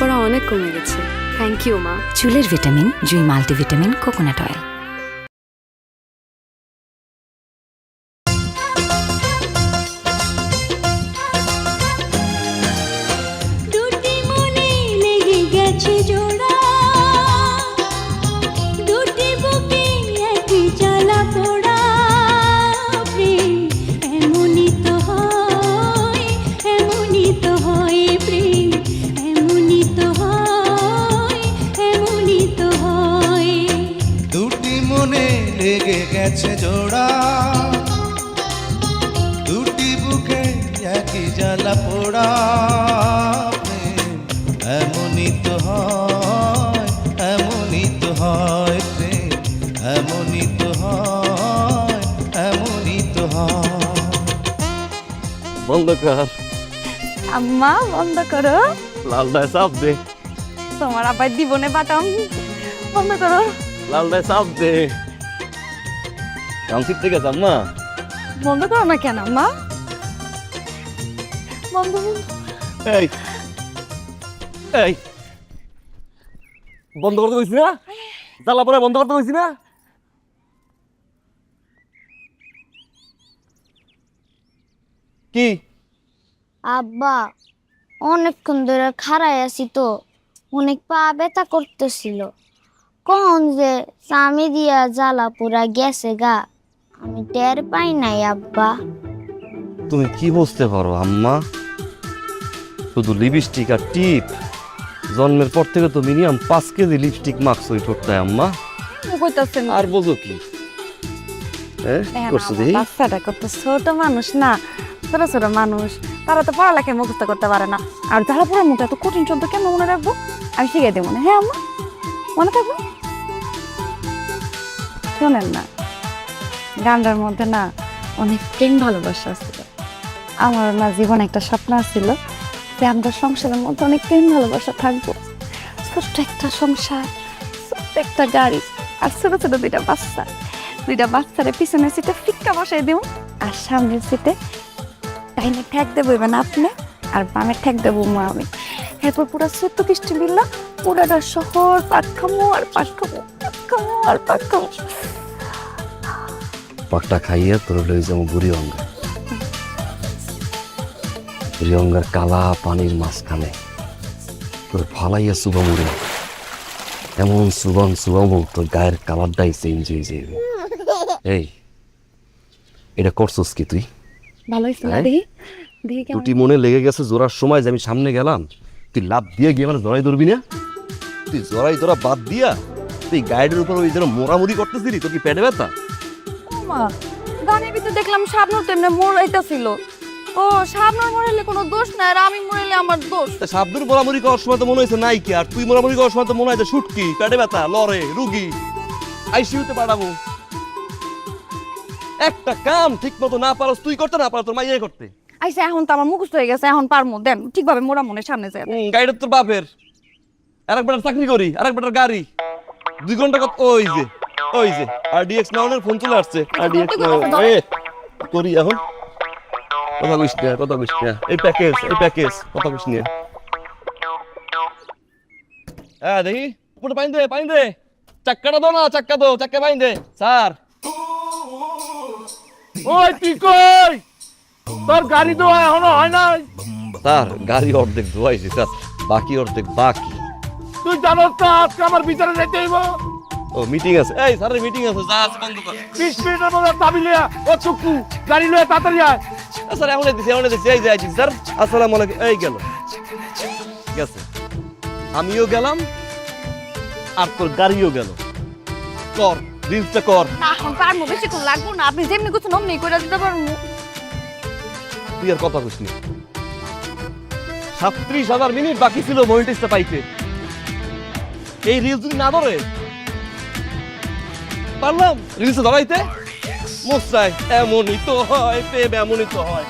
পড়া অনেক কমে গেছে। থ্যাংক ইউ মা। চুলের ভিটামিন জুই মাল্টিভিটামিন কোকোনাট অয়েল। লেগে গেছে জোড়া, দুটি বুকে একই জ্বালা পোড়া, এমনই তো হয়, এমনই তো হয় প্রেম, এমনই তো হয়, এমনই তো হয়। বন্ধ কর আম্মা, বন্ধ করো। লালদায় চাপ দে, তোমার আবার জীবনে বাটাম। বন্ধ করো। লালদায় চাপ দে। কামসির থেকে আম্মা বন্ধ করো না কেন আম্মা? বন্ধ এই এই বন্ধ করতে কইছি না? জ্বালা পরে বন্ধ করতে কইছি না? কি আব্বা, অনেকক্ষণ ধরে খাড়াই আছি তো, অনেক পা ব্যথা করতেছিল। কখন যে স্বামী দিয়া জ্বালা পুরা গেছে গা, আমি টের পাই নাই আব্বা। তুমি কি বুঝতে পারো আম্মা? শুধু লিপস্টিক আর টিপ। জন্মের পর থেকে তো মিনিমাম 5 কেজি লিপস্টিক মাখছো ওই ঠোঁটটায় আম্মা। কইতাছেন আর বোঝো কি করছো দেখি? বাচ্চাটা কত ছোট মানুষ না, ছোট ছোট মানুষ, তারা তো পড়ালেখা মুখস্থ করতে পারে না। আর যারা পুরো মুখে এত কঠিন শব্দ কেন মনে রাখবো? আমি শিখে দেবো না। হ্যাঁ আম্মা, মনে থাকবো। শোনেন না, গানটার মধ্যে না অনেক প্রেম ভালোবাসা ছিল। আমার না জীবনে একটা স্বপ্ন ছিল যে আমরা সংসারের মধ্যে অনেক প্রেম ভালোবাসা থাকবো। ছোট্ট একটা সংসার, ছোট্ট একটা গাড়ি, আর ছোট ছোট দুইটা বাচ্চারে পিছনের সিটে ফিক্কা বসাই দেবো, আর সামনের সিটে ডাইনে ঠেক দেবো না আপনি, আর বামে ঠেক দেবো মা আমি। এরপর পুরো ছোট্ট কৃষ্টি বিল্লা পুরাটা শহর পাট খামো আর পাট খামো, পাট খামো আর পাট খামো। পাটটা খাইয়ে তোর লই যাবো বুড়িগঙ্গা। বুড়িগঙ্গার কালা পানির মাঝখানে তোর ফালাইয়া চুবামুড়ে, এমন চুবামু তোর গায়ের কালারটাই চেঞ্জ হয়ে যাবে। এই এটা করছস কি তুই? ভালো হয়েছে না? দেখি দেখি কেমন। দুটি মনে লেগে গেছে জোড়ার সময় যে আমি সামনে গেলাম, তুই লাভ দিয়ে গিয়ে মানে জড়াই ধরবি না? তুই জড়াই ধরা বাদ দিয়া তুই গাইডের উপর ওই যেন মোড়ামুড়ি করতেছিলি, তোর কি পেটে ব্যথা? মা, গানের ভিতরে দেখলাম শাবনুর তেমনি মরাইতেছিল। ও, শাবনুর মরাইলে কোনো দোষ নাই, আর আমি মরাইলে আমার দোষ। তা শাবনুর মোড়ামুড়ি করার সময় তো মনে হয়েছে নাই কি, আর তুই মোড়ামুড়ি করার সময় তো মনে হয় যে শুটকি, পেটে ব্যথা, লড়ে, রুগী, আইসিইউতে পাঠাবো। একটা কাম ঠিক মতো না পারস তুই করতে, না পারো তোর মাইয়াই করতে। আইসা এখন তো আমার মুখস্থ হয়ে গেছে, এখন পারমু। দেন ঠিকভাবে মোরা মনের সামনে যায়। গাড়িটা তোর বাপের, আরেকবার চাকরি করি, আরেকবার গাড়ি, 2 ঘন্টা কত? ওই যে RDX নাউনের ফোন চলে আসছে। RDX করি এখন, কথা কইস না, এই প্যাকেজ কথা কইস না। হ্যাঁ দেখি উপরে পাইন দে, চাক্কাটা দাও না, চাক্কা পাইন দে। স্যার ওই তুই কই? তোর গাড়ি তো এখনো হয় না। স্যার গাড়ি অর্ধেক ধোয়াইছি স্যার, বাকি অর্ধেক বাকি। তুই জানোস তো আজকে আমার বিচারে যেতে হইব। ও মিটিং আছে, এই স্যারের মিটিং আছে, যা আছে বন্ধ কর। 20 মিনিটের মধ্যে চাবি লিয়া ও চুক্কু গাড়ি লয়ে তাড়াতাড়ি আয়। স্যার এখন দিছি এই যে আইছি স্যার। আসসালামু আলাইকুম। এই গেল, গেছে, আমিও গেলাম আর তোর গাড়িও গেল। কর রিলসটা কর। না এখন পারমু, বেশিক্ষণ লাগবো না। আপনি যেমনি কিছু নমনি করে দিতে পারমু। তুই আর কথা কইস না। 37,000 মিনিট বাকি ছিল মনিটাইজটা পাইতে। এই রিলস যদি না ধরে পারলাম রিলসে ধরাইতে, মোস্তাই এমনই তো হয় প্রেম, এমনই তো হয়।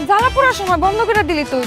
জ্বালা পোড়ার সময় বন্ধ করে দিলি তুই।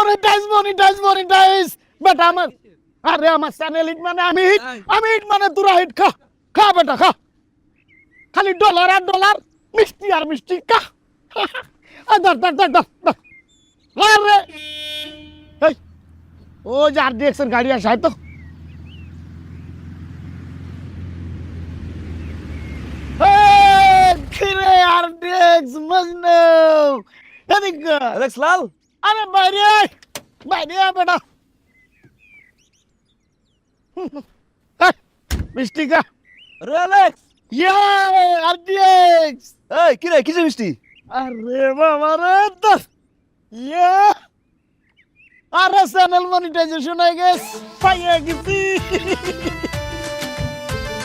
মনিটাইজ বেটা আমার, আরে আমার চ্যানেল হিট মানে আমি হিট, আমি হিট মানে তোরা হিট। খা খা বেটা খা, খালি ডলার আর ডলার, মিষ্টি আর মিষ্টি খা। ধর ধর ধর ধর ধর। আরে এই ও যে RDX এর গাড়ি আসে তো। কিরে RDX মজনু, এদিক অ্যালেক্স লাল, আরে বাইরে বাইরে বেটা। মিষ্টি খা। আরে অ্যালেক্স, ইয়া RDX। এই কি রে, কিসে মিষ্টি? আরে বাবা রে দোস, ইয়া আরে চ্যানেল মনিটাইজেশন হয়ে গেছে, পাইয়ে গেছি।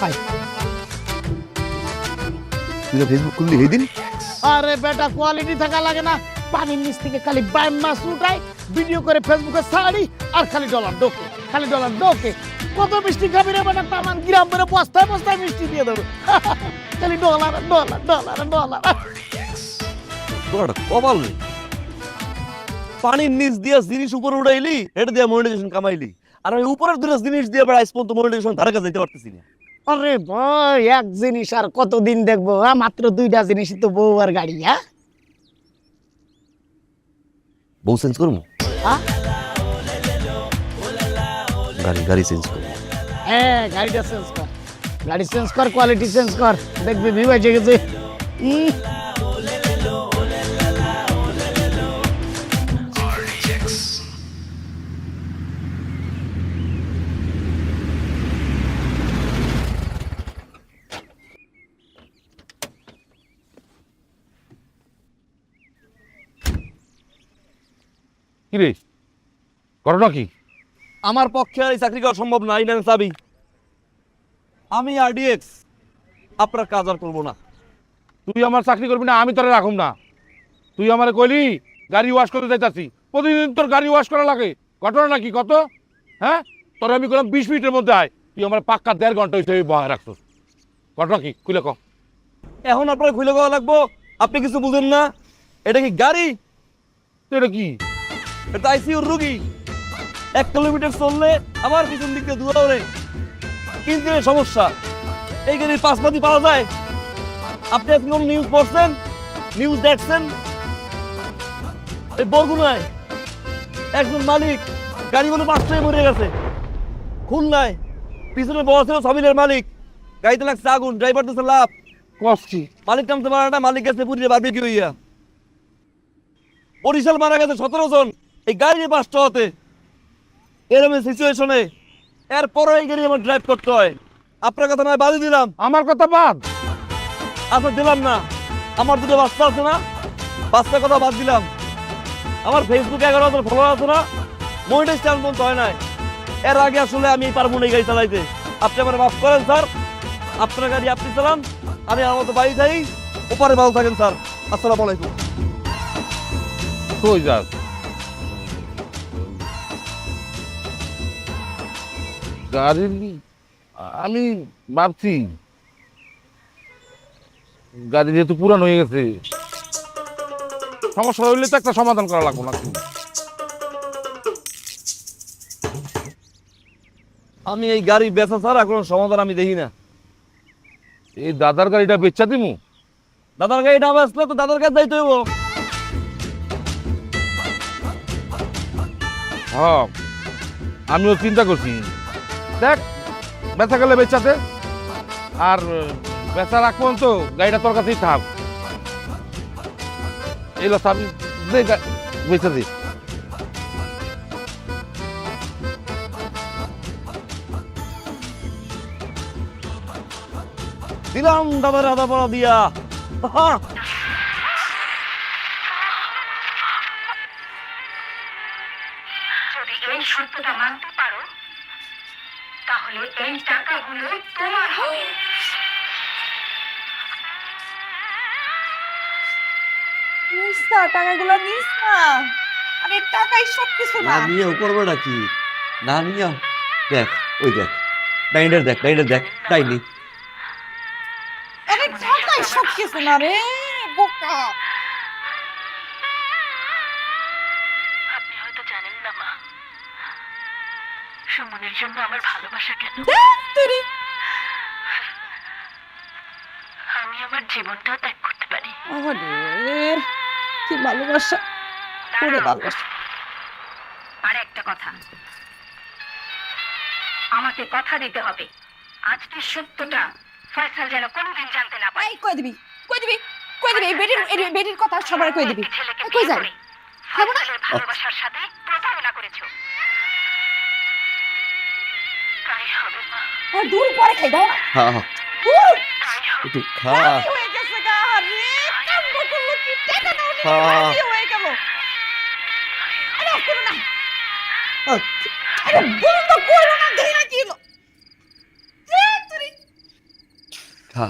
হাই তুই ফেসবুক খুললি এই দিন? আরে বেটা কোয়ালিটি থাকা লাগে না, পানির নিচ থেকে খালি বাইম মাছ উঠাই, ভিডিও করে ফেসবুকে ছাড়ি, আর খালি ডলার ডোকে, খালি ডলার ডোকে। কত মিষ্টি খাবি রে বেটা, তামান গ্রাম করে বস্তায় বস্তায় মিষ্টি দিয়ে দেবো। খালি ডলার ডলার ডলার ডলার। তোর একটা কপাল রে, পানির নিচ দিয়া জিনিস উপরে উড়াইলি, এটা দিয়া মনিটাইজেশন কামাইলি, আর আমি উপরের দুটো জিনিস দিয়ে বেড়া আজ পর্যন্ত মনিটাইজেশন ধারে কাছে যেতে পারতেছি না। আরে ভাই এক জিনিস আর কতদিন দেখবো, মাত্র 2টা জিনিসই তো, বউ আর গাড়ি। হ্যাঁ বউ চেঞ্জ করবো, হ্যাঁ? গাড়ি চেঞ্জ করবো। হ্যাঁ গাড়িটা চেঞ্জ কর, গাড়ি চেঞ্জ কর, কোয়ালিটি চেঞ্জ কর, দেখবি ভিউ এসে গেছে। কি রে, ঘটনা কি? আমার পক্ষে আর এই চাকরি করা সম্ভব না, না চাবি। আমি RDX আপনার কাজ আর করবো না। তুই আমার চাকরি করবি না, আমি তোরে রাখুম না। তুই আমার কইলি গাড়ি ওয়াশ করতে যাইতাছি, প্রতিদিন তোর গাড়ি ওয়াশ করা লাগে। ঘটনা নাকি কত? হ্যাঁ তোর আমি করলাম 20 মিনিটের মধ্যে আয়, তুই আমার পাক্কা 1.5 ঘন্টা হইতে বহায় রাখছিস। ঘটনা কি খুলে ক। এখন আপনার খুলে দেওয়া লাগবো, আপনি কিছু বুঝেন না। এটা কি গাড়ি? তো এটা কি? এটা ICU রুগী, 1 কিলোমিটার চললে আমার পিছন দিক দিয়ে দৌড়ে, কিন্তু এই সমস্যা, এই গাড়ির পাশপাতি পাওয়া যায়। আপনি আজকে কোন নিউজ পড়ছেন, নিউজ দেখছেন? এই বরগুনায় একজন মালিক গাড়ি বলে 5টায় মরে গেছে। খুলনায় পিছনে বসা ছিল সাবিলের মালিক, গাড়িতে লাগছে আগুন, ড্রাইভার দিচ্ছে লাভ, কস কি? মালিক নামতে পারে না, মালিক গেছে পুরীতে বারবিকিউ হইয়া। বরিশাল মারা গেছে 17 জন এই গাড়ি 5টা হতে। এরকম সিচুয়েশনে এরপরে এই গাড়ি আমার ড্রাইভ করতে হয়। আপনার কথা নয় বাদই দিলাম। আমার কথা বাদ। আচ্ছা দিলাম না, আমার 2টো বাচ্চা আছে না, বাচ্চার কথা বাদ দিলাম। আমার ফেসবুকে 11,000 ফলোয়ার আছে না, মনিটাইজ চ্যানেল বন্ধ হয় নাই। এর আগে আসলে আমি পারবো না এই গাড়ি চালাইতে। আপনি আমার মাফ করেন স্যার, আপনার গাড়ি আপনি চালান, আমি আমার মতো বাড়ি যাই, ওপারে ভালো থাকেন স্যার। আসসালামু আলাইকুম। কই যাস? গাড়ি আমি ভাবছি গাড়ি যেহেতু পুরান হয়ে গেছে, সমস্যা হইলে তো একটা সমাধান করা লাগবে নাকি? আমি এই গাড়ি বেচা ছাড়া কোনো সমাধান আমি দেখি না। এই দাদার গাড়িটা বেচা দিমু? দাদার গাড়ি না বেচলে তো দাদার কাছে যাইতে হইব। হ্যাঁ আমিও চিন্তা করছি। দেখ বেচা গেলে বেচাতে, আর বেচা রাখবো তো গাড়িটা তোর কাছেই থাক। এই লস আমি বেচা দিই। দিলাম দাদার আদা পড়া দিয়া। যদি এই সত্যটা মানতে পারো, তাহলে এই টাকাগুলো তোমার হবে। নিস না টাকাগুলো, নিস না। আরে টাকাই সব কিছু না। নিয়েও করবো নাকি? না নিয়েও দেখ, ওই দেখ ডাইনের, দেখ ডাইনের, দেখ ডাইনি। আরে টাকাই সব কিছু না রে বোকা। আপনি হয়তো জানেন সুমনের জন্য আমার ভালোবাসা কেন? আমি আমার জীবনটাও ত্যাগ করতে পারি। কি ভালোবাসা, ওরে ভালোবাসা। আর একটা কথা, আমাকে কথা দিতে হবে আজকের সত্যটা ফয়সাল যেন কোনোদিন জানতে না পারে। এই কই দিবি, কই দিবি, কই দিবি? এই বেটির কথা সবার কই দিবি। ছেলেকে কই বিয়ে যাই? করে ফয়সালের ভালোবাসার সাথে প্রতারণা করেছো। তাই হবে মা, আর দূর পরে খাই দাও। হ্যাঁ হ্যাঁ দূর। তাই হবে। একটু খা। রাজি হয়ে গেছে গা রে, কাণ্ড করলো কি, টাকা দাও নি, হ্যাঁ। রাজি হয়ে গেল। আরে করো না, আরে বল তো করো না, দেই না কি হলো? খা।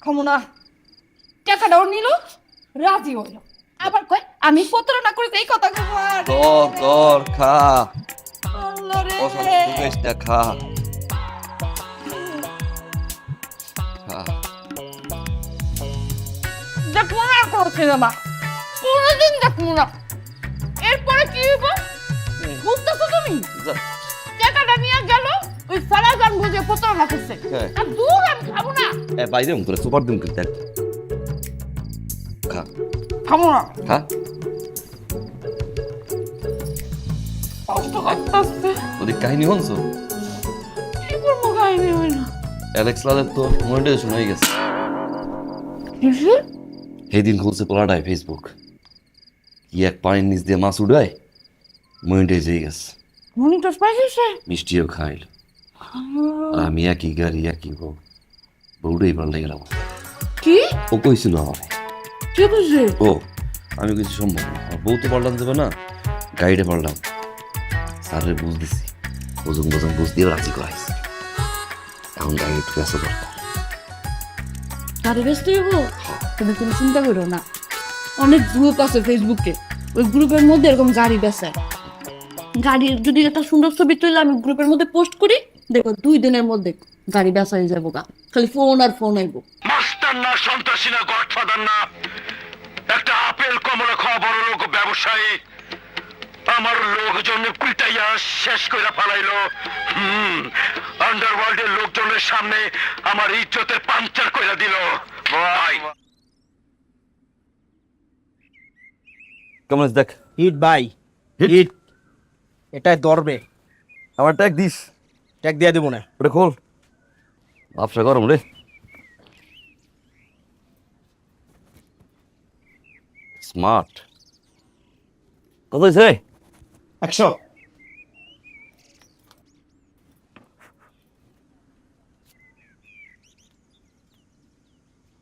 খামো না। টাকাটাও নিল, রাজি হইল, আবার কয় আমি প্রতারণা করেছি, এই কথা কব। তোর খা। আল্লাহ রে, অশান্তি করিস না, খা। খা। দেখবো না আর কোনো সিনেমা, কোনোদিন দেখবো না। এরপরে কি হইব বুঝতেছো তুমি? যা। টাকাটা নিয়ে গেল, ওই সারা গান বুঝে প্রতারণা করছে। হ্যাঁ। আর দূর, আমি খাবো না। বাইরে তোরা সুপার দিন করে দেখ। খা খাবো না, খা। কষ্ট করতেছে। ওদের কাহিনী শুনছো? কি করবো, কাহিনী হয় না। অ্যালেক্স লালের তো মনিটাইজেশন হয়ে গেছে। কিসে? সেই দিন খুলছে পোলাটায় ফেসবুক, কি এক পানির নিচ দিয়ে মাছ উড়ায়, মনিটাইজ হয়ে গেছে। মনিটর পাইছে? মিষ্টিও খাইল। আর আমি একই গাড়ি একই বউটাই পাল্টে গেলাম। কি? ও কইছিল আমারে। কি বুঝে? ও আমি কিছু সম্ভব না, আমার বউ তো পাল্টান যাবে না, গাড়িটা পাল্টাম। স্যারের বুঝ দিছি, ওজন বুঝ দিয়ে রাজি করাইছি। এখন গাড়ি একটু বেসা দরকার। গাড়ি ব্যস্ত হইব? তুমি কোনো চিন্তা করো না, অনেক গ্রুপ আছে ফেসবুকে, ওই গ্রুপের মধ্যে এরকম গাড়ি বেচায়। গাড়ির যদি একটা সুন্দর ছবি তুলে আমি গ্রুপের মধ্যে পোস্ট করি, দেখো 2 দিনের মধ্যে গাড়ি বেচা হয়ে যাবো গা। খালি ফোন আর ফোন আইব। মাস্টার না, সন্ত্রাসী না, গডফাদার না, একটা আপেল কমলা খাওয়া বড় লোক ব্যবসায়ী আমার লোকজন পিটাইয়া শেষ করে ফেলাইলো। আন্ডারওয়ার্ল্ডের লোকজনের সামনে আমার ইজ্জতের পাঞ্চার করে দিল। ভাই কেমন দেখ। হিট ভাই, হিট। এটাই দরবে, আমার ট্যাগ দিস। ট্যাগ দিয়ে দেবো না। ওটা খোল। ব্যবসা গরম রে। স্মার্ট। কত হয়েছে? 100।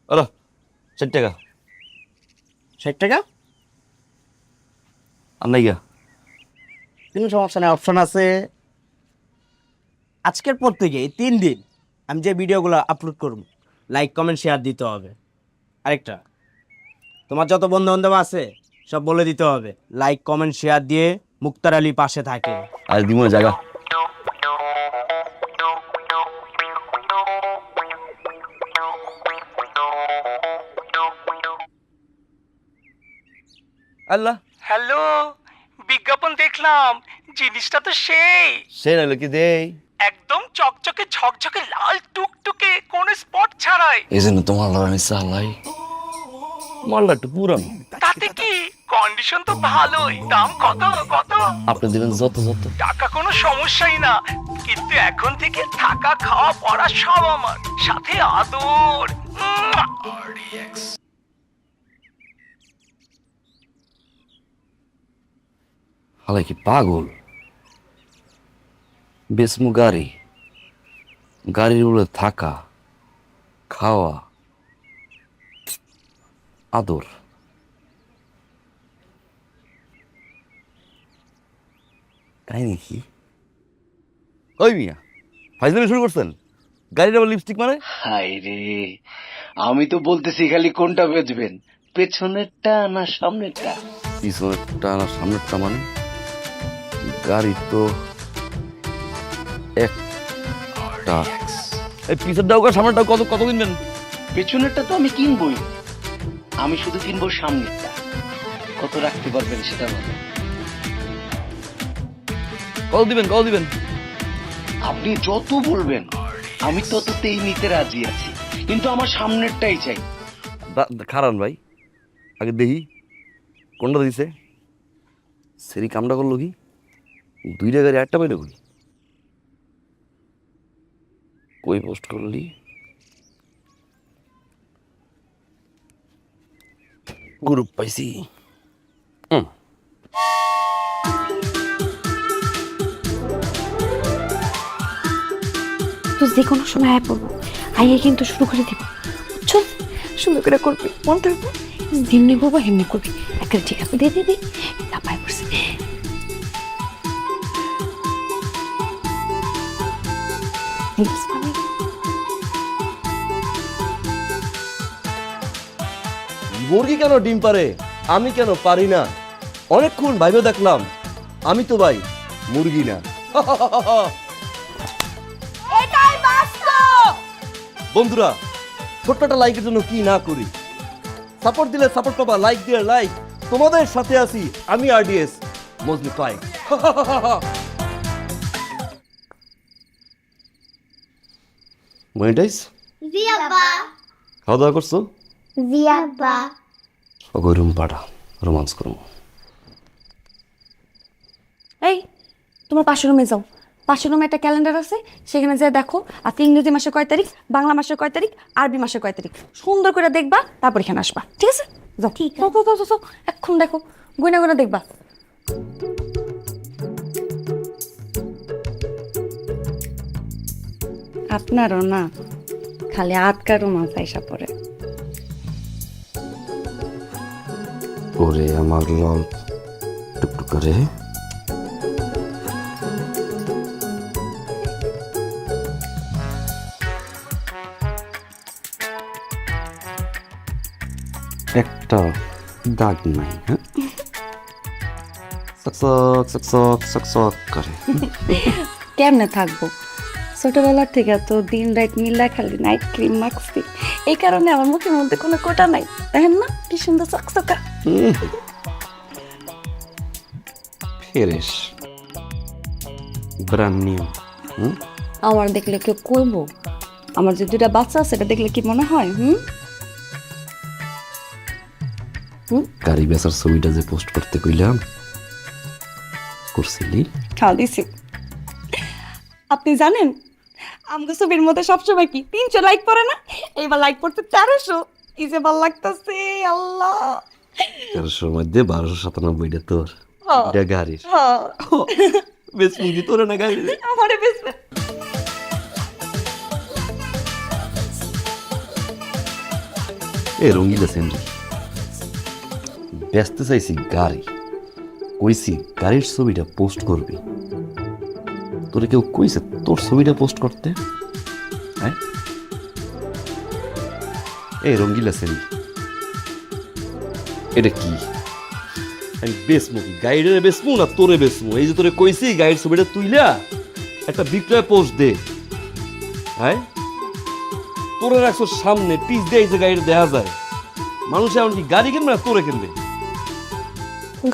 হলো 60 টাকা। 60 টাকা? আর নাই গা। কোনো সমস্যা নেই, অপশন আছে। আজকের পর থেকে এই 3 দিন আমি যে ভিডিওগুলো আপলোড করব, লাইক কমেন্ট শেয়ার দিতে হবে। আরেকটা, তোমার যত বন্ধু বান্ধব আছে সব বলে দিতে হবে লাইক কমেন্ট শেয়ার দিয়ে মুক্তার আলী পাশে থাকে। আর দিমো জায়গা। আল্লাহ, হ্যালো, বিজ্ঞাপন দেখলাম, জিনিসটা তো সেই সে নাইলো কি দেই। একদম চকচকে ঝকঝকে লাল টুকটুকে, কোন স্পট ছাড়াই। এই জন্য তোমার লড় আমি চালাই। মালটা একটু পুরান। তাতে কি, কন্ডিশন তো ভালোই। দাম কত কত? আপনি দিবেন যত যত। টাকা কোনো সমস্যাই না, কিন্তু এখন থেকে থাকা খাওয়া পড়া সব আমার, সাথে আদর। হালাই কি পাগল? বেসমু গাড়ি, গাড়ির উপরে থাকা খাওয়া আদর। কাহিনী কি? ওই মিয়া ফাইজলামি শুরু করছেন? গাড়ির আবার লিপস্টিক মানে? হাই রে, আমি তো বলতেছি খালি কোনটা বেচবেন, পেছনেরটা না সামনেরটা? পিছনেরটা না সামনেরটা মানে? গাড়ি তো একটা। এই পিছনেরটাও সামনেরটাও কত কত কিনবেন? পেছনেরটা তো আমি কিনবই, আমি শুধু কিনবো সামনেরটা। কত রাখতে পারবেন সেটা বলেন। কল দিবেন আপনি যত বলবেন আমি তততেই নিতে রাজি আছি, কিন্তু আমার সামনেরটাই চাই। খারান ভাই, আগে দেখি কোনটা দিছে। সেরি কামটা করলো কি, 2টা গাড়ি 8টা পাইলো কই পোস্ট করলি? গ্রুপ পাইছি। তো যে কোনো সময় আয় পড়বো, আইয়ে কিন্তু শুরু করে দিব, বুঝছো? সুন্দর করে করবি, মনে থাকবো, যেমনি করবো হেমনি করবি। একটা ঠিক আছে, দে তাপায় পড়ছে। মুরগি কেন ডিম পারে, আমি কেন পারি না? অনেকক্ষণ ভাইবে দেখলাম, আমি তো ভাই মুরগি না। বন্ধুরা, ছোট্ট একটা লাইকের জন্য কি না করি। সাপোর্ট দিলে সাপোর্ট পাবা, লাইক দিয়ে লাইক। তোমাদের সাথে আছি আমি আরডিএস মজনু পাই। মনিটাইজ জি আব্বা। খাওয়া দাওয়া করছো? জি আব্বা। ওই রুম পাঠা, রোমান্স করবো। এই, তোমার পাশের রুমে যাও। পাশের রুমে একটা ক্যালেন্ডার আছে, সেখানে যেয়ে দেখো আজকে ইংরেজি মাসের কয় তারিখ, বাংলা মাসের কয় তারিখ, আরবি মাসের কয় তারিখ। সুন্দর করে দেখবা, তারপর এখানে আসবা, ঠিক আছে? যাও, যাও, এখন দেখো, গুনা দেখবা। আপনারও না খালি আটকা রোমান্স আইসা পড়ে। ওরে আমার লাল টুকটুক করে। একটা দাগ নাই, হ্যাঁ? সকসক করে। কেমনে থাকবো? ছোটবেলার থেকে তো দিন রাত মিল্লা খালি নাইট ক্রিম মাখছি, এই কারণে আমার মুখের মধ্যে কোনো কোটা নাই। দেখেন না কি সুন্দর চকচকা। Fresh brand new. আমার দেখলে কেউ করবো? আমার যে 2টা বাচ্চা আছে, সেটা দেখলে কি মনে হয়? গাড়ি বেচার ছবিটা যে পোস্ট করতে কইলাম, করছিলি? খাওয়া দিছি। আপনি জানেন আমাকে ছবির মধ্যে সবসময় কি 300 লাইক পড়ে না? এইবার লাইক পড়তে 400। কি যে ভালো লাগতেছে আল্লাহ। 1300 মধ্যে 1297টা তোর, এটা গাড়ির। বেশ মুগি তোর না গাড়ি, আমারে বেশ। এ রঙিলা সেন্ডি ব্যস্ত চাইছি গাড়ি, কইছি গাড়ির ছবিটা পোস্ট করবি। তোরে কেউ কইছে তোর ছবিটা পোস্ট করতে? হ্যাঁ, এই রঙ্গিলা সেন্ডি এটা কি? আমি বেসমু কি গাইডের বেসমু না তোরে বেসমু? এই যে তোরে কইছি গাইড ছবিটা তুইলা একটা বিক্রয় পোস্ট দে। হ্যাঁ, তোরে রাখছো সামনে, পিস দিয়ে যে গাড়ি দেখা যায়। মানুষ এখন কি গাড়ি কিনবে না তোরে কিনবে?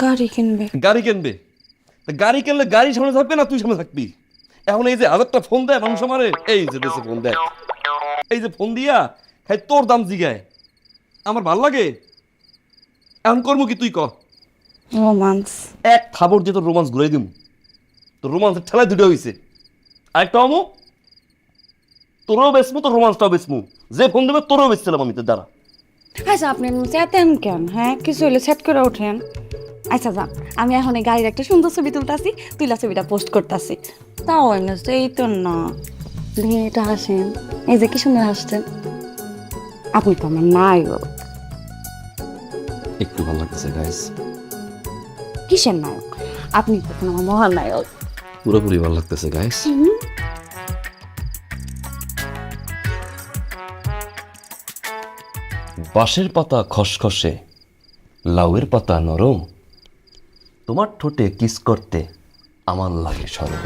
গাড়ি কিনবে। গাড়ি কিনবে, গাড়ি কিনলে গাড়ি সামনে থাকবে না তুই সামনে থাকবি? এখন এই যে 1000টা ফোন দেয় মানুষ আমারে, এই যে দেশে ফোন দেয়, এই যে ফোন দিয়া খাই তোর দাম জিগায়, আমার ভাল লাগে। এখন করবো কি তুই ক? রোমান্স। এক খাবার দিয়ে তোর রোমান্স ঘুরাই দিম। তোর রোমান্সের ঠেলায় 2টা হয়েছে, আরেকটা আমু তোরও বেসমু, তোর রোমান্সটাও বেসমু। যে ফোন দেবে তোরও বেচছিলাম আমি তোর দ্বারা। আচ্ছা, আপনি চেতেন কেন? হ্যাঁ, কিছু হলে সেট করে ওঠেন। আচ্ছা যান, আমি এখন এই গাড়ির একটা সুন্দর ছবি তুলতেছি, তুইলা ছবিটা পোস্ট করতেছি। তাও এই তো না, এটা হাসেন, এই যে কি সুন্দর হাসছেন। আপনি তো আমার নায়ক। একটু ভালো লাগতেছে গাইস। কিসের নায়ক? আপনি তো আমার মহান নায়ক। পুরোপুরি ভালো লাগতেছে গাইস। বাঁশের পাতা খসখসে, লাউয়ের পাতা নরম, তোমার ঠোঁটে কিস করতে আমার লাগে সরম।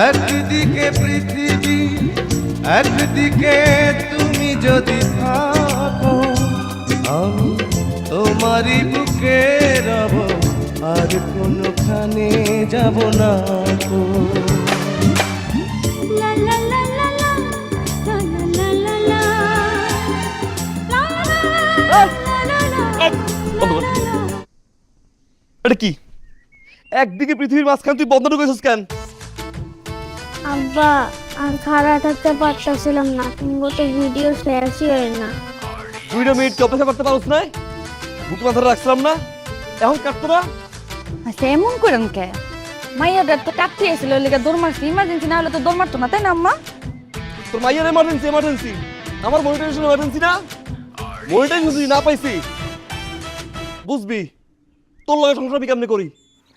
একদিকে পৃথিবী একদিকে তুমি যদি থাকো, আমি তোমারই বুকে রব, আর কোনোখানে যাব না গো। এটা কি? একদিকে পৃথিবীর মাঝখান তুই বন্ধ ঢুকেছিস কেন? আব্বা আর খারাপ থাকতে পারতেছিলাম না, তুমি তো ভিডিও শেয়ারই হয় না। 2 মিনিট অপেক্ষা করতে পারছ না? বুকে মাথা রাখছিলাম না, এখন কাটতো না? আচ্ছা এমন করেন কে? মাইয়াদের তো কাটতে এসেছিল, ওই লেগে দৌড় মারছি। ইমার্জেন্সি না হলে তো দৌড় মারতো না, তাই না আম্মা? তোর মাইয়ার এমার্জেন্সি এমার্জেন্সি, আমার মনিটাইজেশন এমার্জেন্সি না? মনিটাইজেশন যদি না পাইছি বুঝবি তোর লগে সংসার আমি কেমনে করি।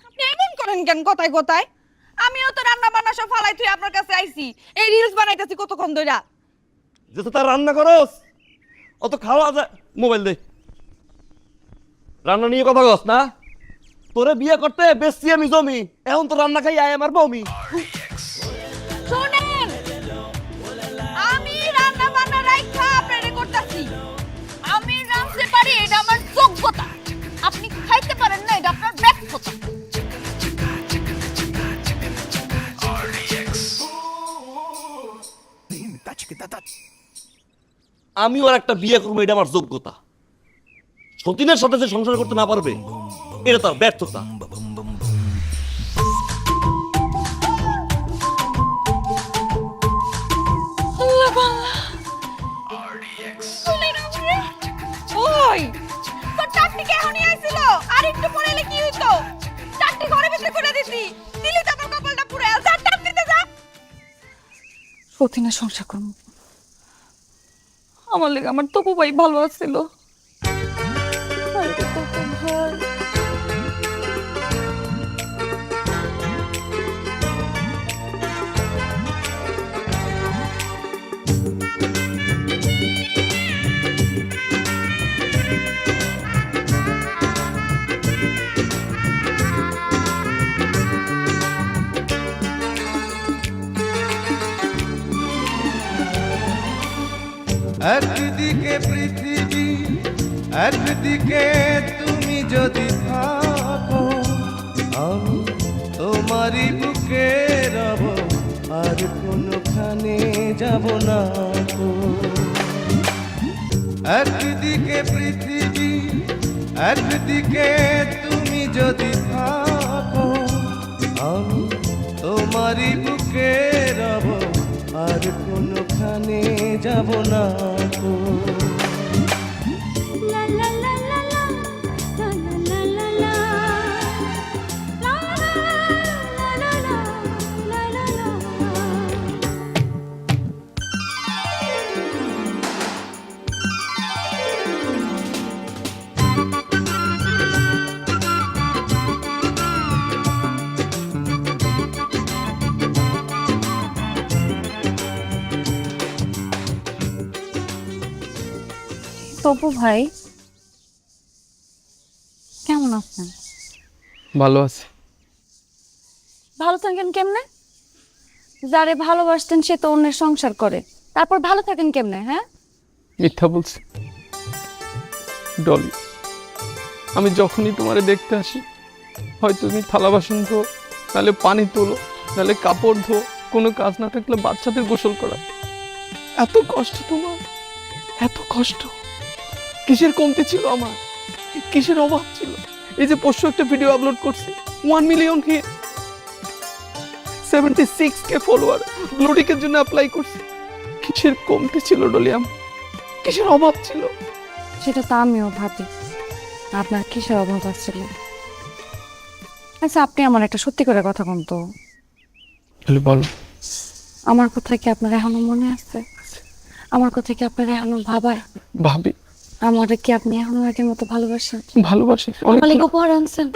আপনি এমন করেন কেন কথায় কথায়? আমিও তো রান্না বান্না সব ফালাই তুই আপনার কাছে আইছি, এই রিলস বানাইতেছি কতক্ষণ ধইরা। যেটা তার রান্না করস অত খাওয়া যায়। মোবাইল দে, রান্না নিয়ে কথা কস না? তোরে বিয়ে করতে বেশি আমি জমি, এখন তো রান্না খাই আয় আমার বমি। শুনেন, আমি রান্না বান্না রাইখা আপনারে করতেছি। আমি রাঁধতে পারি, এটা আমার যোগ্যতা। আপনি খাইতে পারেন না, এটা আপনার ব্যর্থতা। আমি ওর একটা বিয়ে করবো, এটা আমার যোগ্যতা। সতীনের সাথে যে সংসার করতে না পারবে এটা তার ব্যর্থতা। ওই তোর চাকরি কে এখনই আইছিল? আর একটু পরে এলে কি হইতো? চাকরি ঘরে ভিতরে করে দিছি, দিলি তো তোর কপালটা পুরো যা টাপ দিতে যা। সতীনের সংসার করব, আমার লেগে আমার তপু ভাই ভালো আছিল। একদিকে পৃথিবী একদিকে তুমি যদি থাকো, আমি তোমারই বুকে রব, আর কোনোখানে যাব না গো। একদিকে পৃথিবী একদিকে তুমি যদি থাকো, আমি তোমারই বুকে রব, আর কোনোখানে যাব না গো। তপু ভাই কেমন আছেন? ভালো আছে। ভালো থাকেন কেমনে? যারে ভালোবাসতেন সে তো অন্যের সংসার করে, তারপর ভালো থাকেন কেমনে? হ্যাঁ মিথ্যা বলছি ডলি, আমি যখনই তোমারে দেখতে আসি, হয়তো তুমি থালা বাসন ধো, নাহলে পানি তোলো, নাহলে কাপড় ধো, কোনো কাজ না থাকলে বাচ্চাদের গোসল করা। এত কষ্ট তোমার, এত কষ্ট। কিসের কমতি ছিল আমার, কিসের অভাব ছিল? এই যে পরশু একটা ভিডিও আপলোড করছি, 1 মিলিয়ন হিট, 76K ফলোয়ার, ব্লুটিকের জন্য অ্যাপ্লাই করছি। কিসের কমতি ছিল ডলি আমার, কিসের অভাব ছিল? সেটা তো আমিও ভাবি, আপনার কিসের অভাব আসছিল। আচ্ছা আপনি আমার একটা সত্যি করে কথা বলুন তো, বলো আমার কথা কি আপনার এখনো মনে আছে? আমার কথা কি আপনার এখনো ভাবায়? ভাবি। আমার কি আপনি এখনো আগের মতো ভালোবাসেন? ভালোবাসি। অনেক উপহার আনছেন।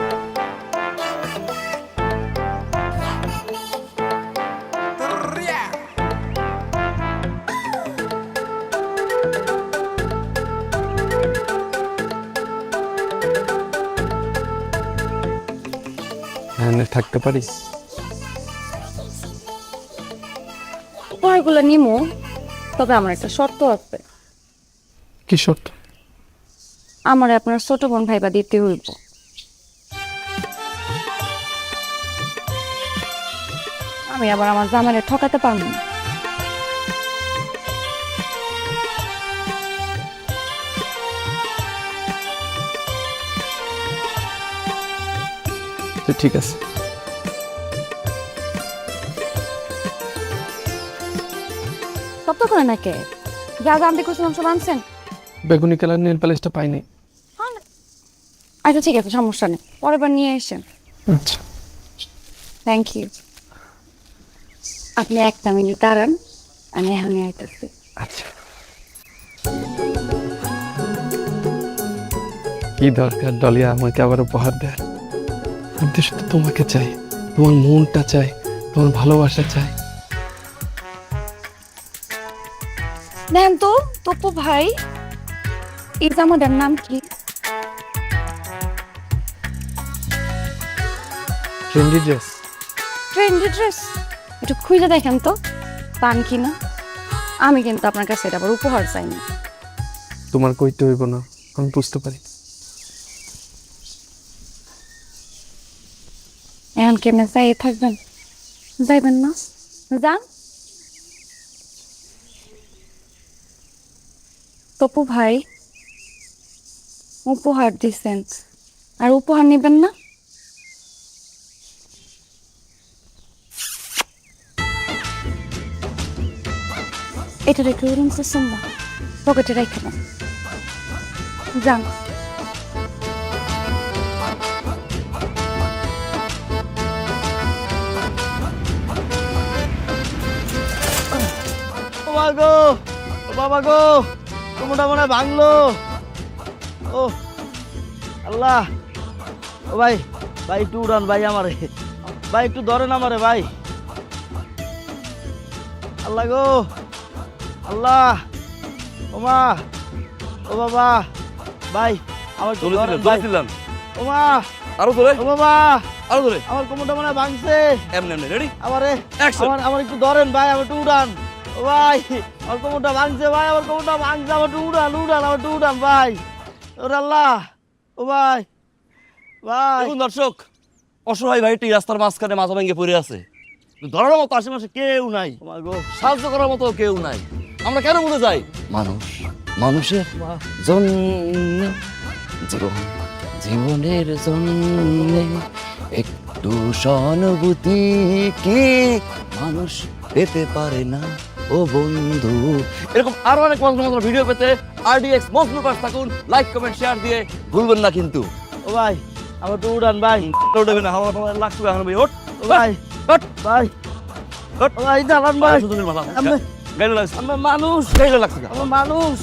থাকতে পারি? উপহারগুলো নিমো, তবে আমার একটা শর্ত আছে। কি শর্ত? আমার আপনার ছোট বোন ভাইবা দিতে হইব। আমি আবার আমার জামাইরে ঠকাতে পারবো না। তো ঠিক আছে। শব্দ করে না কে? যা যা আমি করছিলাম সব আনছেন? বেগুনি কালার নেল পালিশটা পাইনি। আচ্ছা ঠিক আছে, সমস্যা নেই, পরের বার নিয়ে এসেন। আচ্ছা থ্যাংক ইউ। আপনি একটা মিনিট দাঁড়ান, আমি এখনই আইতেছি। আচ্ছা। কি দরকার ডলিয়া আমাকে আবার উপহার দেয়? আমি তো শুধু তোমাকে চাই, তোমার মনটা চাই, তোমার ভালোবাসা চাই। দেন তো তপু ভাই, এই জামাটার নাম কি? Trendy dress. Trendy dress? একটু খুঁজে দেখেন তো পান কিনা। আমি কিন্তু আপনার কাছে এটা আবার উপহার চাইনি। তোমার কইতে হইব না, আমি বুঝতে পারি। এখন কেমনে চাই থাকবেন? যাইবেন না? যান। তপু ভাই উপহার দিছেন, আর উপহার নেবেন না? এটা রেখে দিন সুম্মা, পকেটে রেখে দেন। যান। ও মা গো, ও বাবা গো, কোমরটা মনে হয় ভাঙলো। ও আল্লাহ। ও ভাই, ভাই একটু উড়ান ভাই আমারে, ভাই একটু ধরেন আমারে ভাই। আল্লাহ গো, আল্লাহ। ও মা, ও বাবা, ভাই আমার একটু ধরেন ভাই। ও মা, আরো ধরে, ও বাবা, আরো ধরে। আমার কোমরটা মনে হয় ভাঙছে। এমনি এমনি, রেডি? আমারে Action! আমার একটু ধরেন ভাই, আমার একটু উড়ান। ও ভাই, আমার কোমরটা ভাঙছে ভাই, আমার কোমরটা ভাঙছে, আমার একটু উড়ান উড়ান, আমার একটু উড়ান ভাই। ওরে আল্লাহ। ও ভাই, ভাই। দেখুন দর্শক, অসহায় ভাইটি রাস্তার মাঝখানে মাথা ভেঙে পড়ে আছে। ধরার মতো আশেপাশে কেউ নাই, ও মা গো, সাহায্য করার মতো কেউ নাই। আমরা কেন বলে যাই? মানুষ মানুষের জন্য, জীবনের জন্য একটু সহানুভূতি কি মানুষ পেতে পারে না ও বন্ধু। এরকম আরো অনেক মজার ভিডিও পেতে RDX মজনু পাশ থাকুন, লাইক কমেন্ট শেয়ার দিয়ে ভুলবেন না কিন্তু। ও ভাই, আমার একটু উড়ান ভাই। উঠবে না, আমার লাগবে এখন ভাই। ওঠ ও ভাই, ওঠ ভাই, ওঠ। ও ভাই দাঁড়ান ভাই। সুন্দর মাথা আমি- গাইলো লাগছে, আমার মানুষ, গাইলো লাগছে। আমার মানুষ।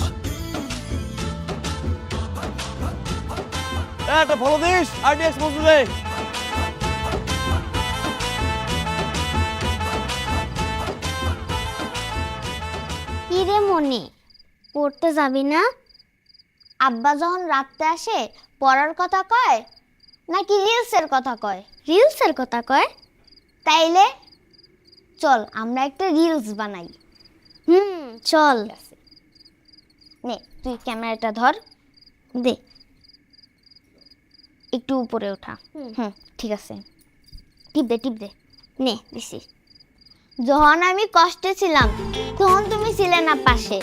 একটা ফলো দিস RDX মজনুরে। কি রে মনি, পড়তে যাবি না? আব্বা যখন রাতে আসে পড়ার কথা কয় নাকি রিলসের কথা কয়? রিলসের কথা কয়। তাইলে চল আমরা একটা রিলস বানাই। চল। নে তুই ক্যামেরাটা ধর, দে একটু উপরে ওঠা। ঠিক আছে, টিপ দে টিপ দে। নে দিছি। যখন আমি কষ্টে ছিলাম তখন তুমি ছিলে না পাশে,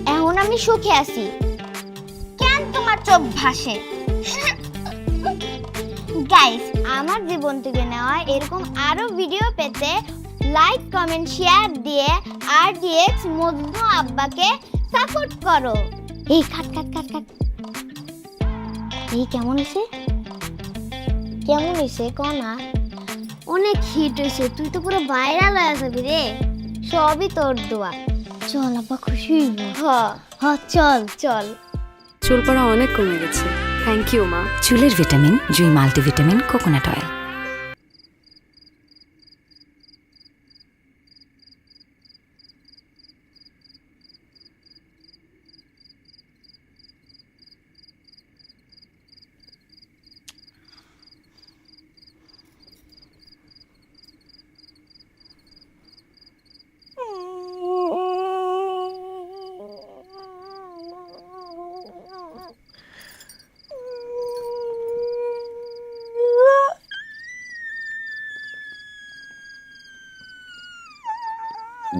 এখন আমি সুখে আছি, কেন তোমার চোখ ভাসে? গাইস, আমার জীবন থেকে নেওয়া এরকম আরো ভিডিও পেতে লাইক কমেন্ট শেয়ার দিয়ে RDX মজনু আব্বাকে সাপোর্ট করো। এই কাট কাট কাট কাট। এই কেমন হয়েছে? কেমন হয়েছে কনা? অনেক হিট হয়েছে, তুই তো পুরো ভাইরাল হয়ে যাবি রে। সবই তোর দোয়া। চল আব্বা খুশি হইব। হ চল চল। চুল পড়া অনেক কমে গেছে, থ্যাংক ইউ মা। চুলের ভিটামিন জুই মাল্টিভিটামিন কোকোনাট অয়েল।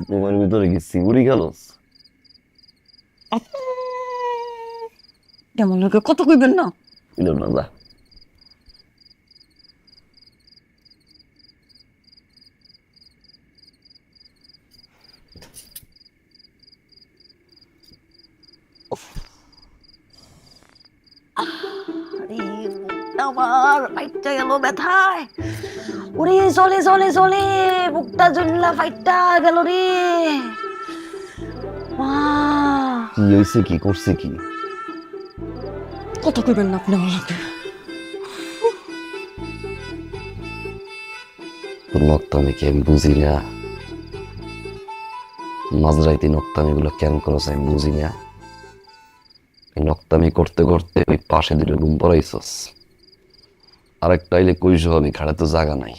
তোমার ভিতরে কি সিগুরি গেলস? কেমন লোকে কত কইবেন না? ইলো না যা। আমার ফাইটটা গেল ব্যথায়। ওরে চলে চলে চলে বুকটা জল্লা ফাইটটা গেল রে। মা কি হইছে, কি করছে কি? কত কইবেন না আপনি আমাকে? তোর নক্তামি কি আমি বুঝি না? মাঝরাইতে নক্তামি গুলো কেন করছ আমি বুঝি না। এই নক্তামি করতে করতে ওই পাশে দিলে ঘুম পড়াইছস। আরেকটা আইলে কইস আমি খাড়ে তো জায়গা নাই,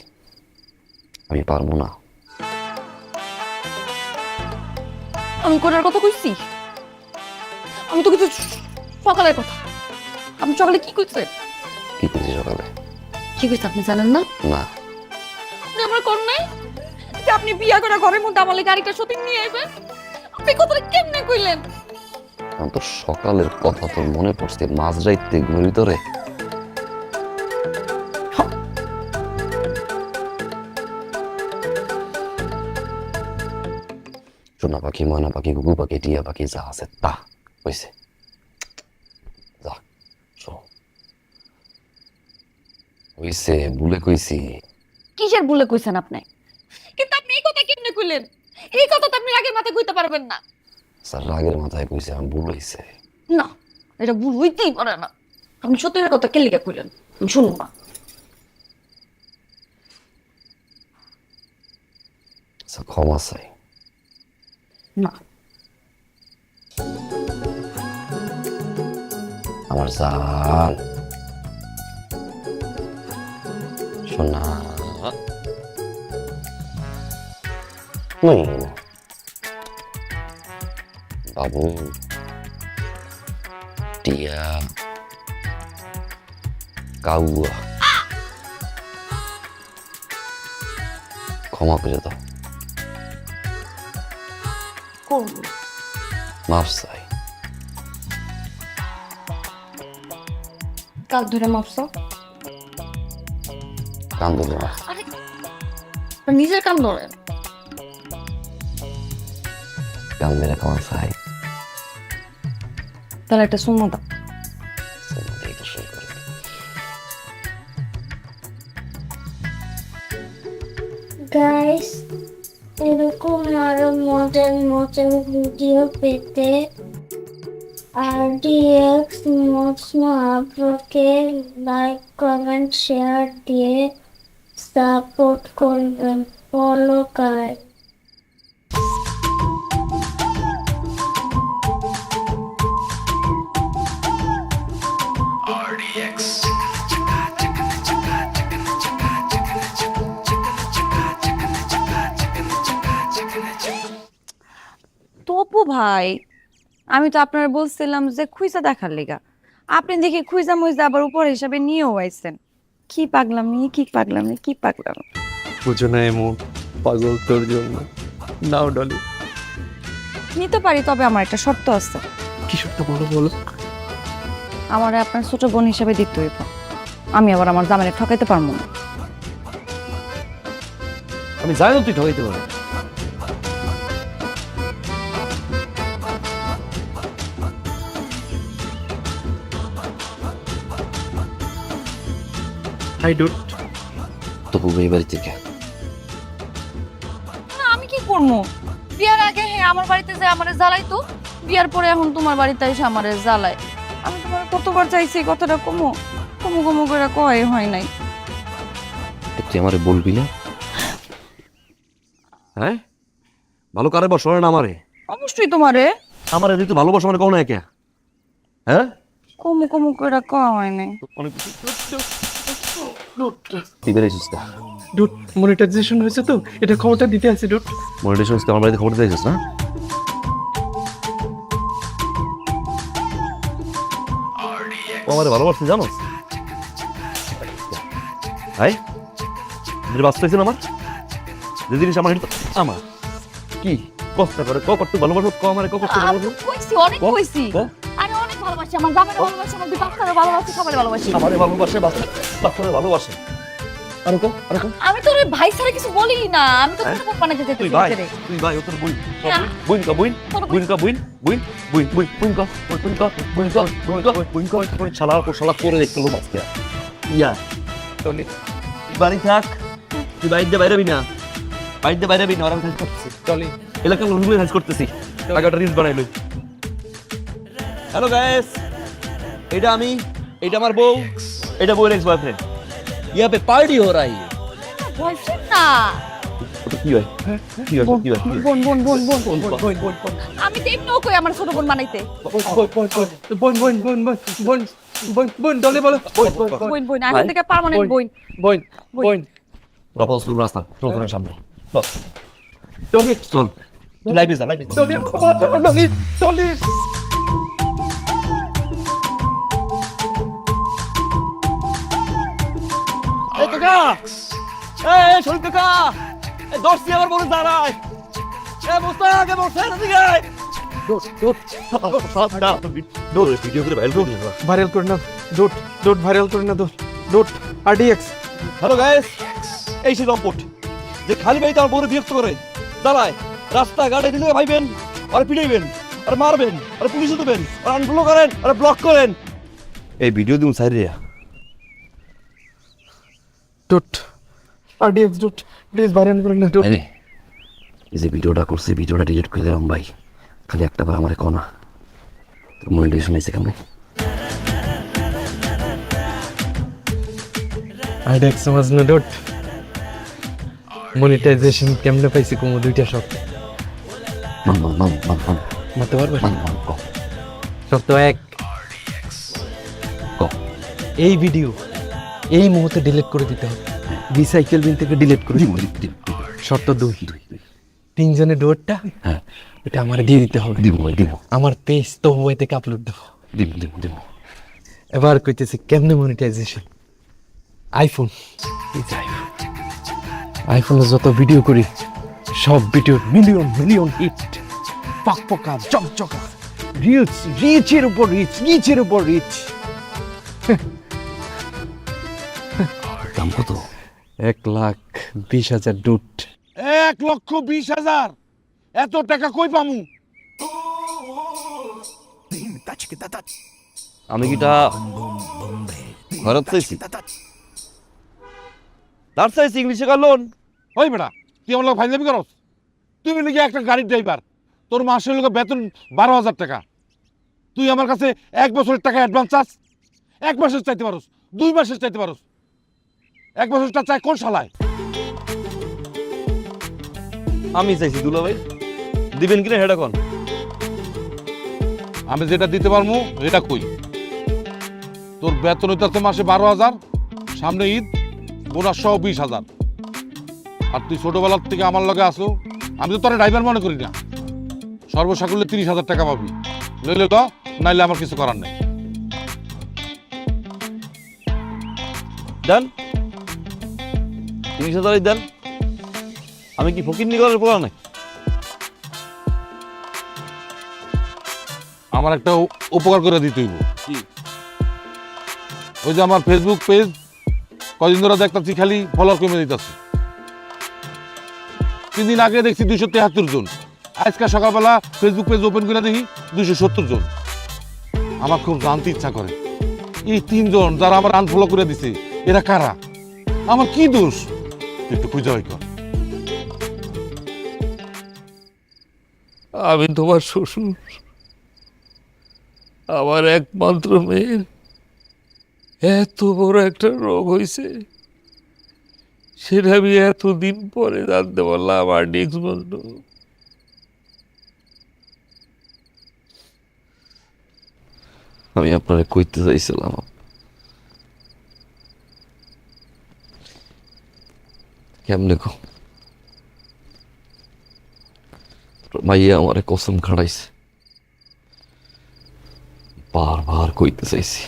আমি পারবো না। আমি কোটার কথা কইছি? আমি তো কিছু সকালের কথা। আপনি সকালে কি কইছেন? কি কইছি সকালে? কি কইছে আপনি জানেন না? না। আপনি আমার কোন নাই যে আপনি বিয়া করে ঘরের মধ্যে আমার গাড়িটা শপিং নিয়ে আসবেন? আপনি কথাটা কেমনে কইলেন? আমার তো সকালের কথা তোর মনে পড়ছে মাঝরাইতে ঘুমের ভিতরে। সোনা পাখি, ময়না পাখি, ঘুঘু পাখি, টিয়া পাখি যা আছে তা হইছে। যা হইছে, ভুলে কইছি। কিসের ভুলে কইছেন আপনি? কিন্তু আপনি এই কথা কেমনে কইলেন? এই কথা তো আপনি রাগের মাথায় কইতে পারবেন না। স্যার রাগের মাথায় কইছে, আমি ভুল হইছে। না, এটা ভুল হইতেই পারে না। আপনি সত্যের কথা কে লিখে কইলেন? আমি শুনবো না। আচ্ছা ক্ষমা চাই। না, আমার জান সোনা বাবু টিয়া কাউয়া, ক্ষমা করে দাও। করবো। মাফ চাই। কাল ধরে মাপছ? কান্দো না। আরে নিজের কান ধরেন। কান মেরে ক্ষমা চাই। তাহলে একটা সুম্মা দাও। গাইস, এরকম আরো মজার মজার ভিডিও পেতে RDX Motsmo আপলোকে লাইক কমেন্ট শেয়ার দিয়ে সাপোর্ট করবেন। Follow guys. তপু ভাই, আমি তো আপনার বলছিলাম যে খুঁজা দেখার লেগা, আপনি দেখি খুঁজা মুইজা আবার উপর হিসাবে নিয়েও আইছেন। কি পাগলামি, কি পাগলামি, কি পাগলামি। বুঝো না এমন পাগল তোর জন্য। নাও ডলি। নিতে পারি, তবে আমার একটা শর্ত আছে। কি সত্য বলো বলো। আমার আপনার ছোট বোন হিসাবে দিতে হইব। আমি আবার আমার জামাইরে ঠকাইতে পারবো না। আমি জানি না তুই ঠকাইতে পারবি। Hi dude. তবু এই বাড়ি থেকে না, আমি কি করবো? বিয়ার আগে আমার বাড়িতে যে আমারে জ্বালাইতো, বিয়ার পরে এখন তোমার বাড়িতে এসে আমারে জ্বালায়। আমি তোমার কতবার চাইছি কথাটা কমো কমো কমো করে কয় হয় নাই। তুই আমারে বলবি না? হ্যাঁ, ভালো কারে বসো না আমারে? অবশ্যই তোমারে। আমারে তুই তো ভালোবাসো মানে কও না একা? হ্যাঁ, কমো কমো করে কয় হয় নাই। তুই বেরিয়েছিস না? ডুড, মনিটাইজেশন হয়েছে তো, এটা খবরটা দিতে আছে ডুড। মনিটাইজেশন আমার বাড়িতে খবর দিয়েছিস না? ও আমারে ভালোবাসতে জানো? হাই, যে বাঁচতেছেন আমার, যে জিনিস আমার আমার কি কষ্ট করে কত ভালোবাসো ক আমারে কত ভালোবাসো কইছি অনেক কইছি হ্যাঁ? আরে অনেক ভালোবাসি আমার জামাইরে ভালোবাসি আমার দুই বাচ্চারে ভালোবাসি সবাই ভালোবাসি আমারে ভালোবাসে বাচ্চারে ভালোবাসে আরে কো আমি তো ওর ভাই ছাড়া কিছু বলি না আমি তো ছোট বোন বানাইতে তুই চাইতেছি তুই ভাই ও তোর বই না। বইন কা বইন শালা করে দেখতে লো বাচ্চা ইয়া চলি বাড়ি থাক তুই বাইরে বাইরে না বাইরে না আর আমি কাজ করতেছি চলি এলাকা রুমে কাজ করতেছি আগে একটা রিলস বানাই লই হ্যালো গাইস এটা আমি এটা আমার বউ এটা বউয়ের এক্স বয়ফ্রেন্ড यहाँ पे पार्टी हो रही है বয়ফ্রেন্ড না तो की হয় কি হয় বোন আমি তো এমনিও কই আমার ছোট বোন বানাইতে বোন দলে বলো বোন আমি থেকে পার্মানেন্ট বোন প্রপোজ করব রাস্তা চল তোর সামনে চলি চল লাইভ যা চলি এই কাকা এই শরীফ কাকা এই দর্শি আমার বলে দাঁড়ায় এই বসা আগে বসা এদিকে আয় দৌড় ভিডিও করে ভাইরাল করে না ডোট ভাইরাল করে না ডোট আরডিএক্স হ্যালো গাইস এই সেই লম্পট যে খালি ভাই তার বউরে বিরক্ত করে দাঁড়ায় রাস্তা গাড়ি দিলে ভাইবেন আর পিটাইবেন আর মারবেন আর পুলিশে দেবেন আর আনফলো করেন আর ব্লক করেন এই ভিডিও দিন সাইড রে dot RDX dot please viral করে না ডোট আরে এই যে ভিডিওটা করছি ভিডিওটা ডিলিট করে দিলাম ভাই খালি একটা বার আমারে কোনা তোর মনিটাইজেশন হয়েছে কেমন আরডিএক্স সমাজ না ডোট মনিটাইজেশন কেমনে পাইছি কোমো দুইটা সব মান মারতে পারবে ক শব্দ এক ক এই ভিডিও এই মুহূর্তে ডিলিট করে দিতে হবে রিসাইকেল বিন থেকে ডিলিট করে দিতে শর্ত দুই তিনজনের ডোরটা হ্যাঁ এটা আমার দিয়ে দিতে হবে দিব আমার পেজ তো হয়ে থেকে আপলোড দেবো দিব এবার কইতেছি কেমনে মনিটাইজেশন আইফোন আইফোনে যত ভিডিও করি সব ভিডিও মিলিয়ন হিট পকপকা চকচকা রিচের উপর রিচ দাম কত 1,20,000 ডুট 1,20,000 এত টাকা কই পামু? আমি কিটা ঘরত চাইছি তার চাইছি ইংলিশে কালোন ওই বেটা তুই আমার লোক ফাইজলামি করস? তুই বলি কি একটা গাড়ির ড্রাইভার, তোর মাসের লোক বেতন 12,000 টাকা, তুই আমার কাছে 1 বছরের টাকা অ্যাডভান্স চাস? 1 মাসের চাইতে পারোস, 2 মাসের চাইতে পারোস, 1 বছরটা চাই কোন শালায়? আমি চাইছি দুলা ভাই দিবেন কিনা হেডা কোন? আমি যেটা দিতে পারবো এটা কই। তোর বেতন হইতেছে মাসে 12,000, সামনে ঈদ, বোনাস সহ 20,000। আর তুই ছোটবেলার থেকে আমার লগে আসো, আমি তো তোর ড্রাইভার মনে করি না। সর্বসাকুল্যে 30,000 টাকা পাবি, লইলে তো, নাইলে আমার কিছু করার নেই। দেন 30,000 দেন। আমি কি ফকির নিগরের পোলা নাই? আমার একটা উপকার করে দিতে হইব। ওই যে আমার ফেসবুক পেজ কদিন ধরে দেখতেছি খালি ফলোয়ার কমে দিতেছে। 3 দিন আগে দেখছি 273 জন, আজকে সকালবেলা ফেসবুক পেজ ওপেন করে দেখি 270 জন। আমার খুব জানতে ইচ্ছা করে এই 3 জন যারা আমার আনফলো করে দিছে এরা কারা, আমার কি দোষ? একটু খুঁজে হয় কর। আমি তোমার শ্বশুর, আমার একমাত্র মেয়ের এত বড় একটা রোগ হয়েছে, সেটা আমি এতদিন পরে জানতে পারলাম। আরডিএক্স বন্ধ, আমি আপনারে কইতে চাইছিলাম, কেমনে কো মাইয়া আমারে কসম খাড়াইছে, বারবার কইতে চাইছি,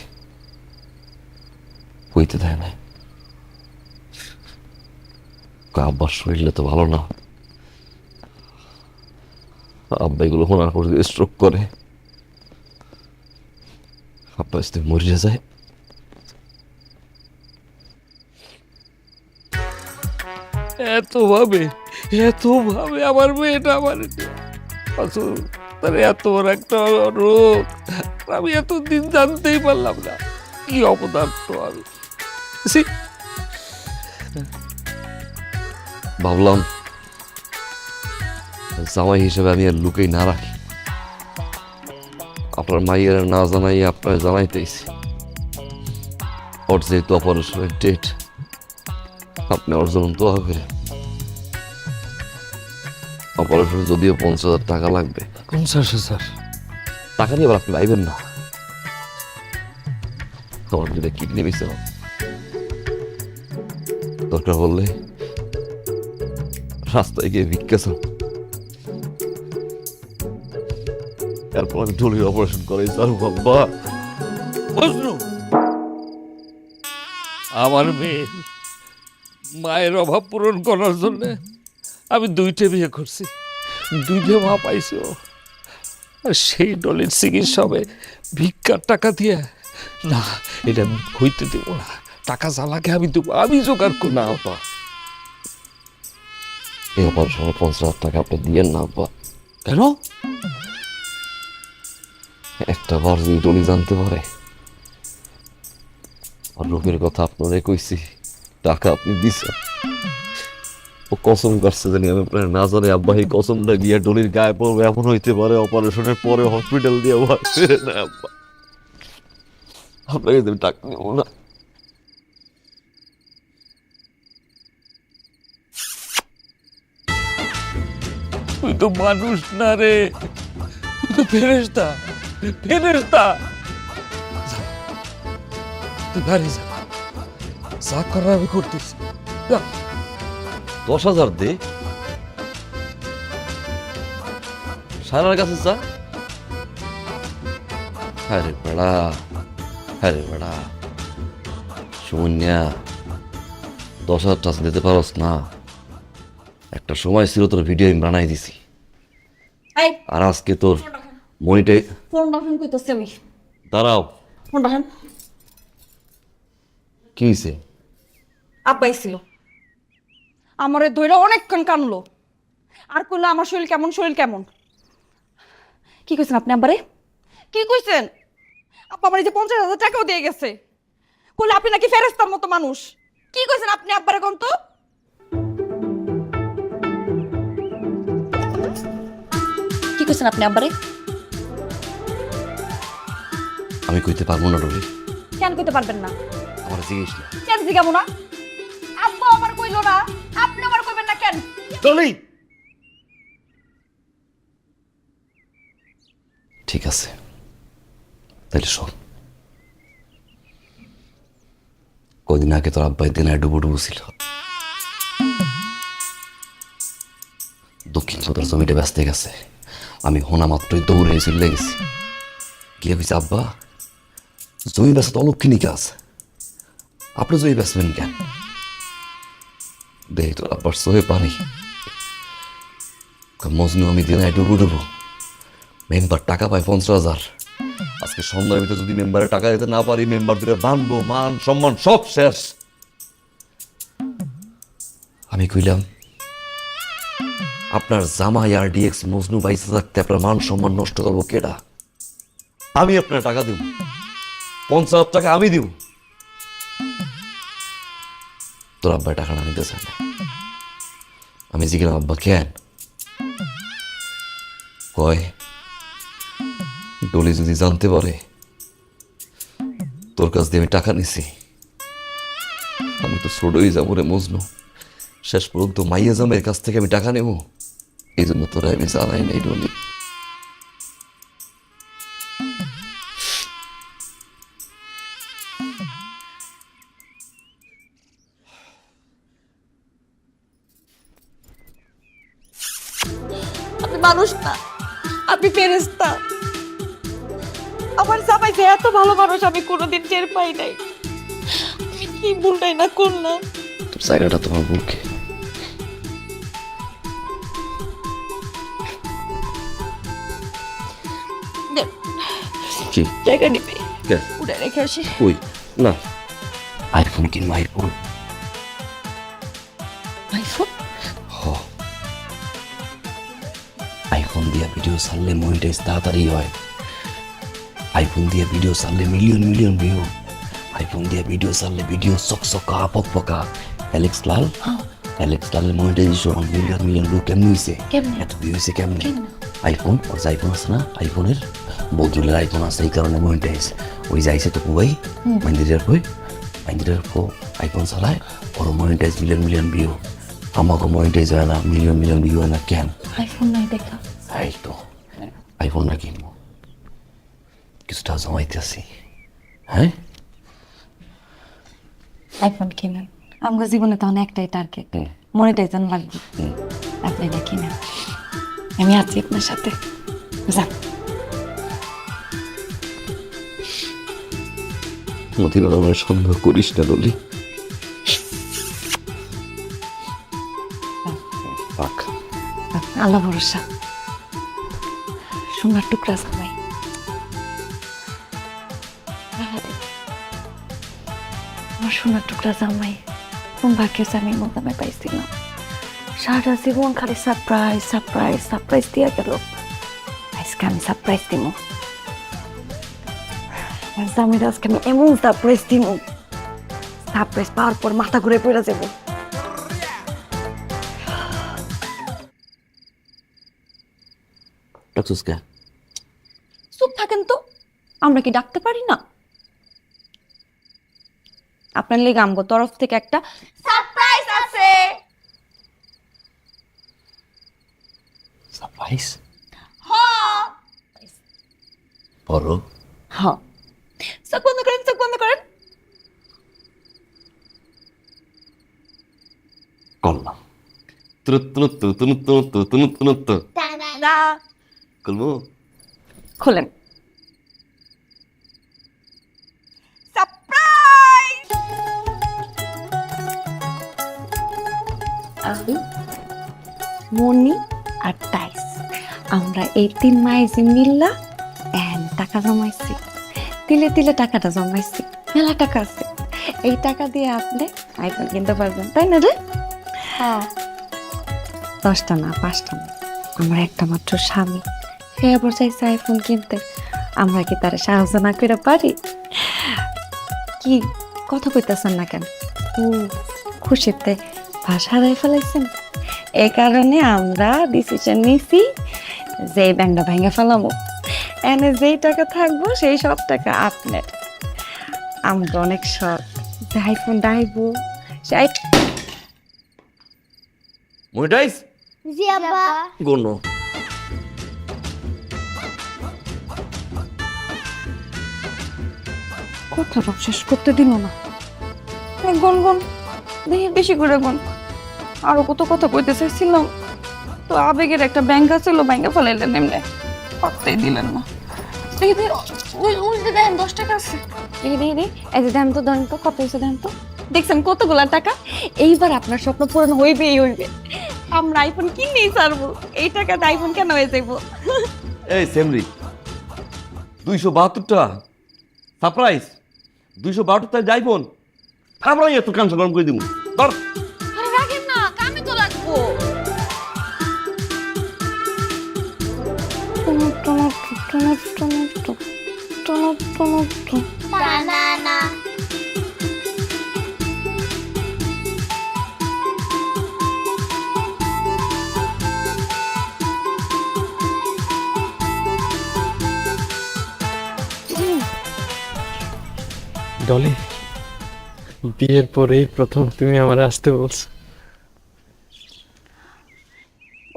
কইতে দেয় নাই। আব্বার শরীরটা তো ভালো না, আব্বা এগুলো শোনার পর যদি স্ট্রোক করে, আব্বা যদি মরিয়া যায়, এতভাবে আমার মেয়েটা আমার তার এত বড় একটা রোগ, আমি এতদিন জানতেই পারলাম না। কি অপদার্থ আমি। ছি, ভাবলাম জামাই হিসেবে আমি আর লুকেই না রাখি, আপনার মাইয়ের না জানাই আপনার জানাইতেছি। ওর যেহেতু অপারেশনের ডেট, আপনি ওর জন্য দোয়া করে। অপারেশনে যদিও 50,000 টাকা লাগবে। 50,000 টাকা নিয়ে আবার আপনি পাইবেন না। আমার যেটা কিডনি মিশে দরকার বললে রাস্তায় গিয়ে ভিক্ষা চাও, এরপর আমি ডলির অপারেশন করাই স্যার। বাবা মজনু, আমার মেয়ে মায়ের অভাব পূরণ করার জন্য আমি 2টে বিয়ে করছি, 2টে মা পাইছি। আর সেই ডলির চিকিৎসা হবে ভিক্ষার টাকা দিয়ে? না, এটা আমি হইতে দেব না। টাকা জ্বালাকে আমি দেবো, আমি জোগাড় করি না। আপা, এই অপারেশনের 50,000 টাকা আপনি দিয়েন না আপা। কেন? একটা বার যদি ডলি জানতে পারে আর রোগের কথা আপনারে কইছি, টাকা আপনি দিছেন, ও কসম কাটছে জানি আমি আপনার না জানি আব্বা এই কসমটা গিয়ে ডলির গায়ে পড়বে। এমন হইতে পারে অপারেশনের পরে হসপিটাল দিয়ে না আব্বা, আপনাকে আমি টাকা নেব না। তুই তো মানুষ না রে, তুই তো ফেরেশতা, ফেরেশতা। তুই বাড়ি যা, যা করার আমি করতেছি। 10,000 দে সারার কাছে চা। আরে বেড়া, আরে বেড়া শূন্যা, 10,000 টাকা দিতে পারস না? একটা সময় ছিল তোর ভিডিও আমি বানাই দিছি, আর আজকে তোর মনিটে। ফোন রাখেন কইতাছি আমি। দাঁড়াও, ফোন রাখেন। কি হয়েছে? আব্বাই ছিল, আমারে ধইরা অনেকক্ষণ কানলো আর কইলো আমার শরীর কেমন, শরীর কেমন। কি কইছেন আপনি আব্বারে? কি কইছেন? আব্বা আমার এই যে 50,000 টাকাও দিয়ে গেছে, কইলো আপনি নাকি ফেরেশতার মতো মানুষ। কি কইছেন আপনি আব্বারে কোন তো? কি কইছেন আপনি আব্বারে? আমি কইতে পারবো না ডলি। কেন কইতে পারবেন না? আমার জিজ্ঞেস না। কেন জিগাবো না? আব্বা আমার কইলো না, আপনি আমার কইবেন না কেন? ডলি, ঠিক আছে তাহলে শোন, কদিন আগে তোর আব্বাই দিন ডুবু ছিল, দক্ষিণ তোর জমিটা ব্যস্ত গেছে। আমি হোনা মাত্রই দৌড়ে চলে গেছি, গিয়ে বলছি আব্বা জমি ব্যস্ত তো অলক্ষিণী কাজ, আপনি জমি বেচবেন কেন? দেখি তোর আব্বার সহে পারি মজনু আমি দিন ডুবু। মেম্বার টাকা পায় 50,000। আজকে সন্ধ্যার ভিতরে যদি মেম্বারে টাকা দিতে না পারি, মেম্বার দুটো বানবো, মান সম্মান সব শেষ। আমি কইলাম আপনার জামাই আর ডিএক্স মজনু বাইসে থাকতে আপনার মান সম্মান নষ্ট করবো কেডা? আমি আপনার টাকা দিব, 50,000 টাকা আমি দিব। তোর আব্বা টাকাটা নিতে চায় না। আমি জিজ্ঞাসা আব্বা কেন? কয় ডলি যদি জানতে পারে তোর কাছ দিয়ে আমি টাকা নিছি, আমি তো ছোটই যাবো রে মজনু, শেষ পর্যন্ত মাইয়া জামের কাছ থেকে আমি টাকা নেব। এই জন্য তোরা আমি জানাই নাই ডলি। আপনি মানুষ না, আপনি ফেরেশতা। আমার জামাই যে এত ভালো মানুষ আমি কোনোদিন টের পাই নাই। আমি কি ভুলটাই না করলাম। তোর জায়গাটা তোমার বুকে। কি জায়গা নিবে কে? উড়ে রেখে আসি। কই না আইফোন কিনবো আইফোন আইফোন আইফোন দিয়ে ভিডিও ছাড়লে মনিটাইজ তাড়াতাড়ি হয়। আইফোন দিয়ে ভিডিও ছাড়লে মিলিয়ন মিলিয়ন ভিউ। আইফোন দিয়ে ভিডিও ছাড়লে ভিডিও চকচকা পকপকা। অ্যালেক্স লালের মনিটাইজেশন মিলিয়ন মিলিয়ন ভিউ কেমনি হয়েছে? এত ভিউ হয়েছে কেমনে? আইফোন ওর যে আইফোন আছে না, আইফোনের বদুলের আইফোন আছে, এই কারণে মনিটাইজ। ওই যাইছে তো কুবাই মাইন্দিরের আইফোন চালায়, ওর মনিটাইজ মিলিয়ন মিলিয়ন ভিউ। আমাকে মনিটাইজ হয় না, মিলিয়ন মিলিয়ন ভিউ হয় না কেন? আইফোন নাই দেখা। এই তো আইফোন না কিনবো, কিছুটা জমাইতেছি। হ্যাঁ আইফোন কিনেন, আমার জীবনে তখন একটাই টার্গেট, মনিটাইজেশন লাগবে। আপনি না কিনেন, আমি আছি আপনার সাথে। যান। মতিবার আমার সন্দেহ করিস না ললি। আল্লাহ ভরসা। সোনার টুকরা জামাই, আমার সোনার টুকরা জামাই কোন ভাগ্যের আমি মোদামে পাইছিলাম। সারা জীবন খালি সারপ্রাইজ সারপ্রাইজ সারপ্রাইজ দিয়া গেল। আজকে আমি সারপ্রাইজ দিব, জামাইরা আজকে আমি এমন সারপ্রাইজ দিব, সারপ্রাইজ পাওয়ার পর মাথা ঘুরে পড়ে যাবো। চুপ থাকেন তো, আমরা কি ডাকতে পারি না? আপনার লেগে আমগো তরফ থেকে একটা সারপ্রাইজ আছে। সারপ্রাইজ? হ্যাঁ বড়? হ্যাঁ, চোখ বন্ধ করেন, চোখ বন্ধ করেন। করলাম। না কলমো খোলেন। সারপ্রাইজ! আমি, মনি আর টাইস, আমরা এই 3 মাইজি মিল্লা টাকা জমাইছি। তিলে তিলে টাকাটা জমাইছি, মেলা টাকা আছে। এই টাকা দিয়ে আপনি আইফোন কিনতে পারবেন, তাই না রে? হ্যাঁ। 10টা না 5টা না, আমার একটা মাত্র স্বামী, সে আবার চাইছে আইফোন কিনতে। আমরা কি তার সাহায্য না করে পারি? কি কথা কইতেছেন না কেন? খুশিতে ভাষা হারাই ফেলাইছেন। এই কারণে আমরা ডিসিশন নিছি যে ব্যাংকটা ভেঙে ফেলাবো। এনে যেই টাকা থাকবো সেই সব টাকা আপনার। আমরা অনেক শখ যে আইফোন ডাইবো, সেই মনিটাইজ জি আব্বা। গোনো কথাটা শেষ করতে দিল না। গুন গুন দেখি বেশি করে গুন। আরো কত কথা কইতে চাইছিলাম, তো আবেগের একটা ব্যাংক ছিল, ব্যাংকে ফেলাইলেন এমনি, পাত্তাই দিলেন না। দেখি দেখি, ওই যে দেখেন 10 টাকা আছে। দেখি দেখি দেখি, এই যে দেন তো, দেন তো, কত হয়েছে দেন তো। দেখছেন কতগুলা টাকা? এইবার আপনার স্বপ্ন পূরণ হইবেই হইবে। আমরা আইফোন কিনেই ছাড়বো, এই টাকাতে আইফোন কেন হয়ে যাইবো? এই সেমরি 272টা সারপ্রাইজ, 272টা আইফোন। আমরা এত কাঞ্চন গরম করে দিব। ধর আরে রাখেন না, কামে তো লাগবো। বানানা। ডলি, বিয়ের পরেই প্রথম তুমি আমার আসতে বলছো।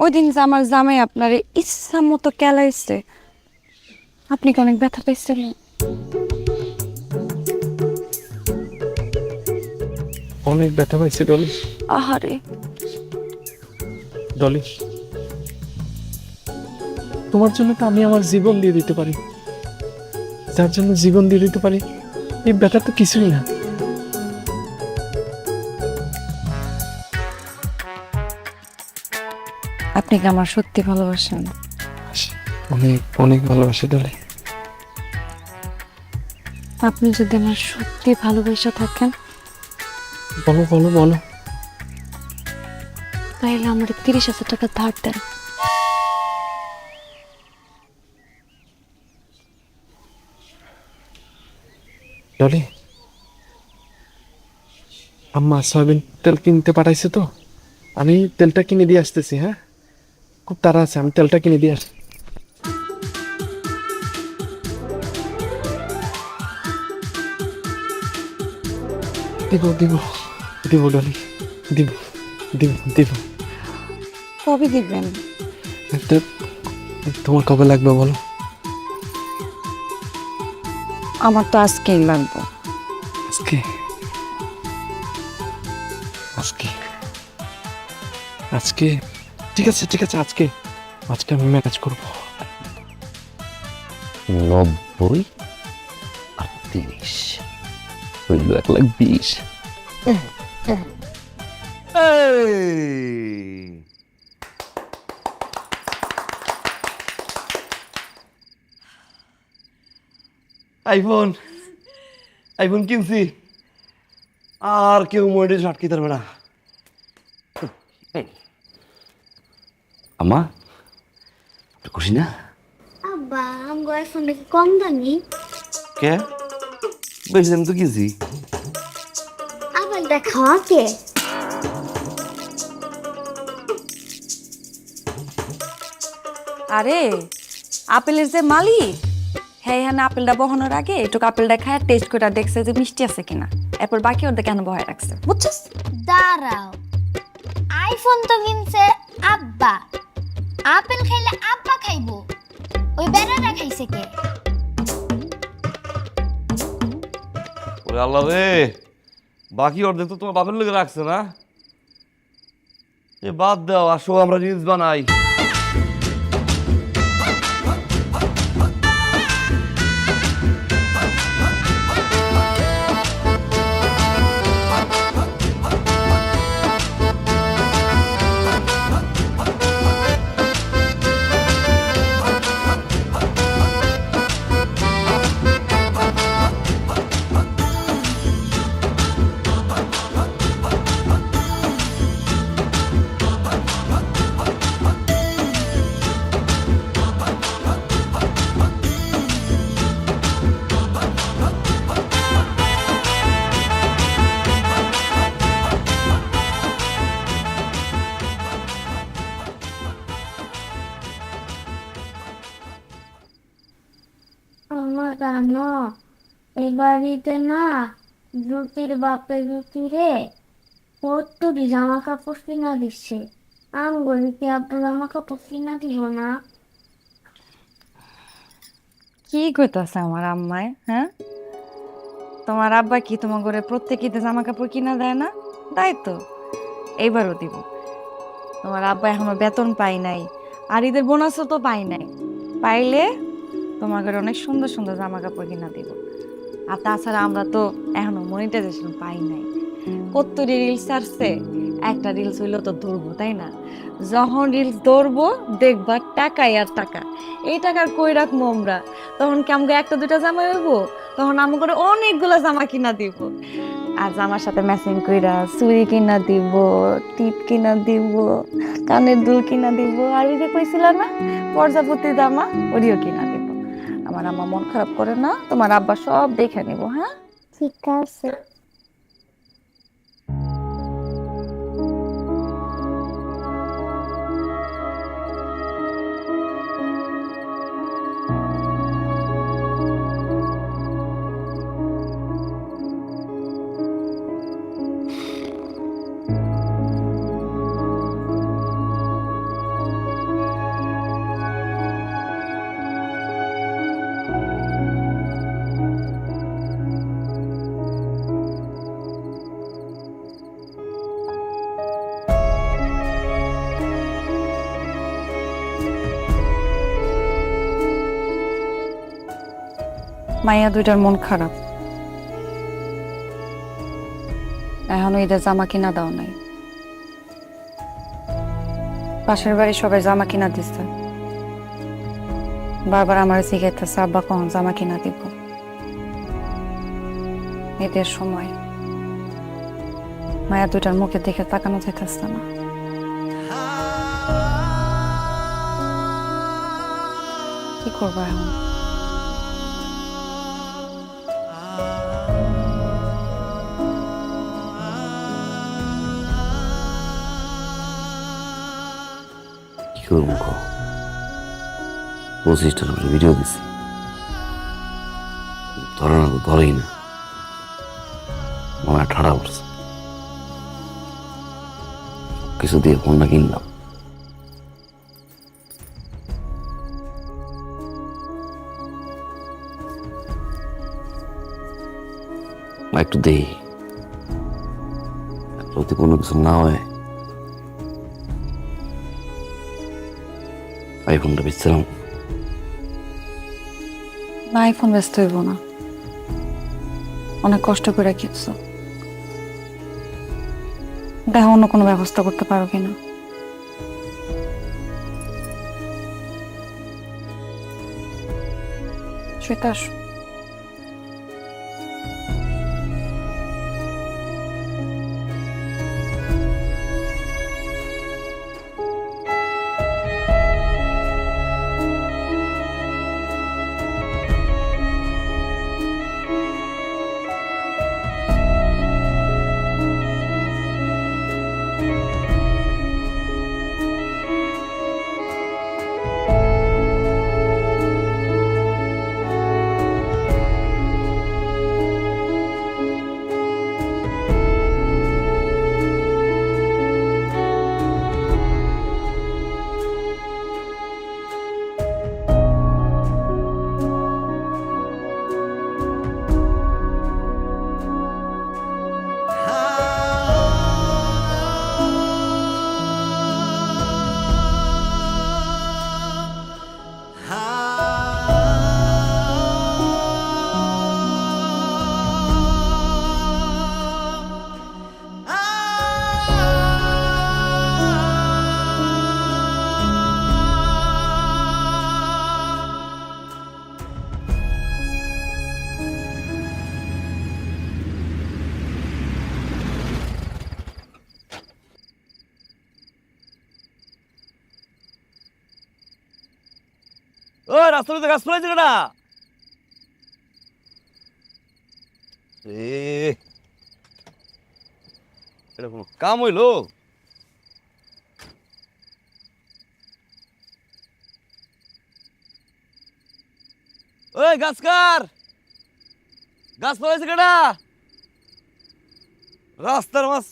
ওই দিন যে আমার জামাই আপনার ইচ্ছা মতো কেলাইছে, আপনি কি অনেক ব্যথা পেয়েছিলেন? অনেক ব্যথা পাইছে ডলি। আহারে ডলি, তোমার জন্য তো আমি আমার জীবন দিয়ে দিতে পারি। যার জন্য জীবন দিয়ে দিতে পারি, এই ব্যথা তো কিছুই না। আপনি কি আমার সত্যি ভালোবাসেন? অনেক অনেক ভালোবাসি ডলি। আপনি যদি আমার সত্যি ভালোবাসা থাকেন বলো বলো বলো। তাইলে আমার 30,000 টাকা ধার দেন। ডলি, আম্মা সয়াবিন তেল কিনতে পাঠাইছে তো, আমি তেলটা কিনে দিয়ে আসতেছি। হ্যাঁ, খুব তাড়া আছে, আমি তেলটা কিনে দিয়ে আসি। দিব দিব দিব ডলি, দিব দিব দিব। কবে দিবেন? তোমার কবে লাগবে বলো? আমার তো আজকেই লাগবে। আজকে আজকে আজকে ঠিক আছে ঠিক আছে, আজকে আজকে আমি ম্যানেজ করবো। 90 আর 30 হইল 1,20,000। আইফোন আইফোন কিনছি, আর কেউ মোটে আটকে পারবে না। আম্মা তুই খুশি না? আব্বা আমগো আইফোনটা কি কম দামি? কে বেশি দাম তো কিনছি। আপেলটা খাওয়া কে? আরে আপেলের যে মালিক, হ্যাঁ হ্যাঁ আপেলটা বহানোর আগে একটু আপেলটা খায় টেস্ট করে দেখছে যে মিষ্টি আছে কিনা, এরপর বাকি ওদের কেন বহায় রাখছে, বুঝছিস? দাঁড়াও, আইফোন তো কিনছে আব্বা, আপেল খাইলে আব্বা খাইবো, ওই বেড়াটা খাইছে কে? ওরে আল্লাহ রে, বাকি অর্ধেক তো তোমার বাপের লোকে রাখছে না। এ বাদ দাও, আসো আমরা রিলস বানাই। আমার জানো এই বাড়িতে না জুতির বাপে জুতিরে কতটি জামা কাপড় কিনা দিচ্ছে, আমি বলি কি আপনার জামা কাপড় কিনা দিব না? কি কইতাছে আমার আম্মায়? হ্যাঁ, তোমার আব্বা কি তোমার ঘরে প্রত্যেক ঈদে জামা কাপড় কিনা দেয় না? তাই তো, এইবারও দিব। তোমার আব্বা এখনো বেতন পাই নাই, আর ঈদের বোনাসও তো পাই নাই, পাইলে তোমার ঘরে অনেক সুন্দর সুন্দর জামা কাপড় কিনা দিব। আর তাছাড়া আমরা তো এখনো মনিটাইজেশন পাই নাই। কত রিলস আসছে, একটা রিলস হইলেও তো ধরবো, তাই না? যখন রিলস ধরবো দেখবা টাকাই আর টাকা, এই টাকার কই রাখবো আমরা? তখন কি আমাকে একটা দুটা জামা হইবো? তখন আমি করে অনেকগুলো জামা কিনা দিব। আর জামার সাথে ম্যাচিং কইরা চুড়ি কিনা দিব, টিপ কিনা দিব, কানের দুল কিনা দিব, আর এই যে কইছিল না প্রজাপতি জামা, ওরিও কিনা দিব। আমার আম্মা মন খারাপ করে না, তোমার আব্বা সব দেখে নিব। হ্যাঁ ঠিক আছে। মাইয়া দুইটার মন খারাপ, এখনো ঈদের জামা কিনা দাও নাই। পাশের বাড়ি সবাই জামা কিনা দিচ্ছে, বারবার আমার জিজ্ঞাসা আব্বা কখন জামা কিনা দিব। ঈদের সময় মায়া দুটার মুখে দেখে তাকানো যাইতেছে না। কি করবো এখন? কি করবো? 25টার উপরে ভিডিও দিছি, ধরে না তো ধরেই না, মামা ঠাড়া পড়ছে। কিছু দিয়ে ফোনটা কিনলাম, একটু দেই, যদি কোনো কিছু না হয় আইফোনটা বেচছিলাম। না, আইফোন ব্যস্ত হইব না, অনেক কষ্ট করে কিনছো। দেখো অন্য কোনো ব্যবস্থা করতে পারো কিনা। শ্বেতা আসো। ও রাস্তাতে গাছ ফলাইছে কেনা? এটা কোনো কাম হইলো? ওই গাছকার, গাছ ফলাইছে কেনা? রাস্তার মাছ।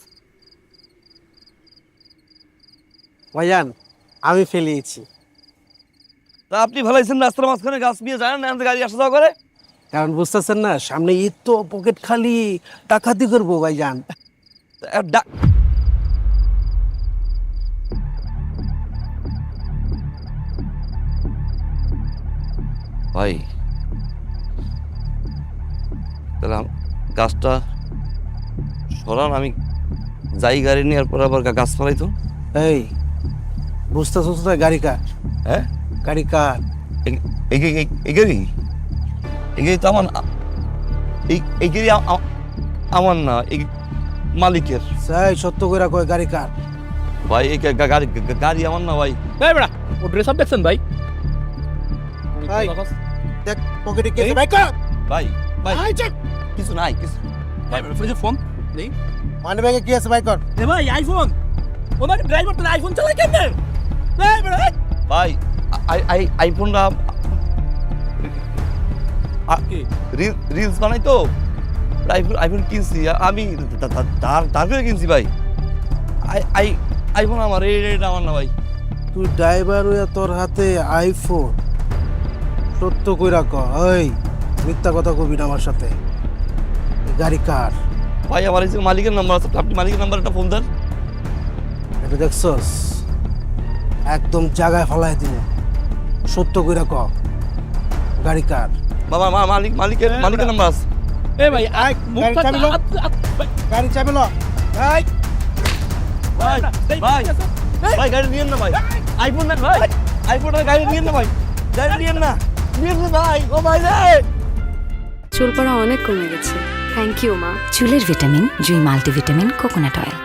ভাইজান আমি ফেলিয়েছি, তা আপনি ফেলাইছেন রাস্তার মাঝখানে গাছ নিয়ে যায় না, গাড়ি আসা যাওয়া করে? কারণ বুঝতেছেন না সামনে ঈদ তো, পকেট খালি, ডাকাতি করবো ভাইজান। ভাই তাহলে গাছটা সরান, আমি যাই গাড়ি নিয়ে পর আবার গাছ ফেলাই তো। এই বুঝতেছ না গাড়ি কার? হ্যাঁ গাড়ি কার? এই গাড়ি তো আমার, এই গাড়ি আমার না, এই মালিকের। সাই সত্য করে কয় গাড়ি কার? ভাই এই গাড়ি আমার না ভাই। এই বেড়া, ও ড্রেস আপ দেখছেন ভাই? ভাই দেখ পকেটে কি আছে, ভাই কর। ভাই ভাই ভাই চেক, কিছু নাই, কিছু ভাই ফ্রিজে ফোন নেই। মানে ব্যাগে কি আছে, ভাই কর। এ ভাই আইফোন, ওনার ড্রাইভার তো আইফোন চালায় কেমনে? এই বেড়া, ভাই আইফোনটা রিলস বানাই তো, আইফোন কিনছি আমি, তারপরে কিনছি ভাই। আইফোন আমার, এটা আমার না ভাই। তুই ড্রাইভার হইয়া তোর হাতে আইফোন? সত্য কইরা ক, ওই মিথ্যা কথা কবি না আমার সাথে। এই গাড়ি কার? ভাই আমার এই যে মালিকের নাম্বার আছে, আপনি মালিকের নাম্বারটা ফোন দেন। এটা দেখছস, একদম জায়গায় ফলাই দিব। সত্য কইরা ক, গাড়ি কার? বাবা মালিকের নাম্বার আছে। এ ভাই আই গাড়ি চাবি লো, গাড়ি চাবি লো। এই ভাই গাড়ি নিয়েন না ভাই, আইফোন নেন ভাই, আইফোনের গাড়ি নিয়েন না ভাই, গাড়ি নিয়েন না ভাই। ও ভাই রে, চুল পড়া অনেক কমে গেছে, থ্যাংক ইউ মা। চুলের ভিটামিন জুই মাল্টিভিটামিন কোকোনাট অয়েল।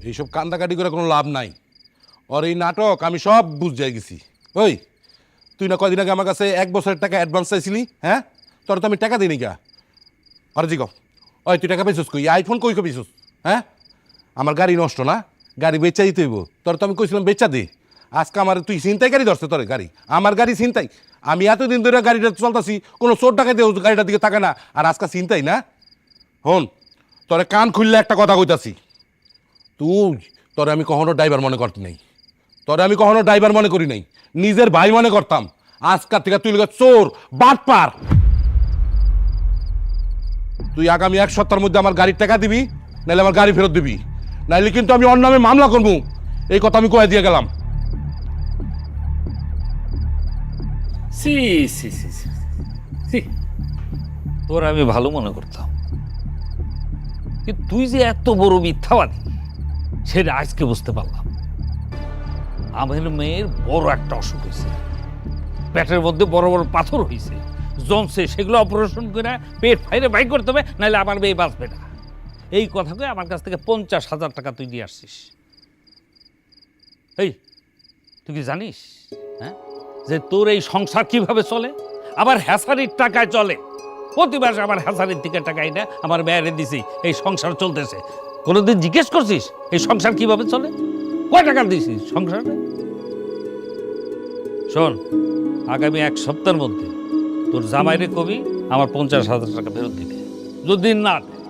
এইসব কান্দাকাটি করে কোনো লাভ নাই। আর এই নাটক আমি সব বুঝে গেছি। ওই তুই না কয়দিন আগে আমার কাছে 1 বছরের টাকা অ্যাডভান্স চাইছিলি? হ্যাঁ, তোর তো আমি টাকা দিই নি গা। আর জি কো, ওই তুই টাকা পেয়েছিস কই? আইফোন কই পেয়েছিস? হ্যাঁ, আমার গাড়ি নষ্ট না, গাড়ি বেচা দিতে হইব। তোর তো আমি কইছিলাম বেচা দে। আজকে আমার তুই ছিনতাই গাড়ি ধরছে তোর গাড়ি, আমার গাড়ি ছিনতাই। আমি এতদিন ধরে গাড়িটা চলতেছি, কোনো চোর ডাকাইতে গাড়িটার দিকে তাকায় না, আর আজকে ছিনতাই না। হন, তোরে কান খুললে একটা কথা কইতাছি, তোরে আমি কখনো ড্রাইভার মনে করতে নাই, তোরে আমি কখনো ড্রাইভার মনে করি নাই, নিজের ভাই মনে করতাম। আজকাল থেকে তুই চোর বাটপার। তুই আগামী 1 সপ্তাহের মধ্যে আমার গাড়ির টাকা দিবি, নাহলে আমার গাড়ি ফেরত দিবি, নাহলে কিন্তু আমি ওর নামে মামলা করবো। এই কথা আমি কয়ে দিয়ে গেলাম। সি সি সি সি, তোর আমি ভালো মনে করতাম, কিন্তু তুই যে এত বড় মিথ্যাবাদী সেটা আজকে বুঝতে পারলাম। আমার মেয়ের বড় একটা অসুখ হয়েছে, পেটের মধ্যে বড় বড় পাথর হয়েছে, জমছে, সেগুলো অপারেশন করে পেট ফাইরে বাই করতে হবে, নাহলে আমার মেয়ে বাঁচবে না। এই কথাকে আমার কাছ থেকে 50,000 টাকা তুই দিয়ে আসছিস। এই তুই কি জানিস হ্যাঁ যে তোর এই সংসার কিভাবে চলে? আবার হ্যাসারির টাকায় চলে। প্রতি মাসে আমার হ্যাসারির থেকে টাকা এটা আমার মেয়েরে দিছি, এই সংসার চলতেছে। কোনোদিন জিজ্ঞেস করছিস এই সংসার কিভাবে চলে? কয় টাকা দিছিস সংসারে? শোন, আগামী 1 সপ্তাহের মধ্যে তোর জামাইরে কবি আমার 50,000 টাকা ফেরত দিতে। যদি না দেয়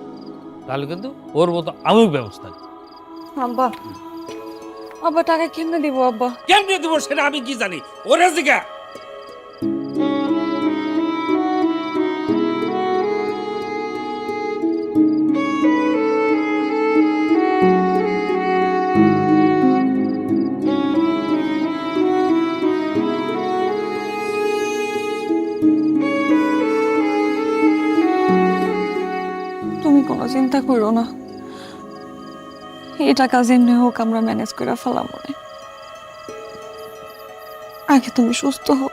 তাহলে কিন্তু ওর মতো আমিও ব্যবস্থা নিই। আব্বা, আব্বা টাকা কেমনে দিব? আব্বা কেমনে দিব সেটা আমি কি জানি? ওরে জিগা। তুমি কোনো চিন্তা করো না, এই টাকা যেমনি হোক আমরা ম্যানেজ করে ফেলাম। মনে আগে তুমি সুস্থ হও।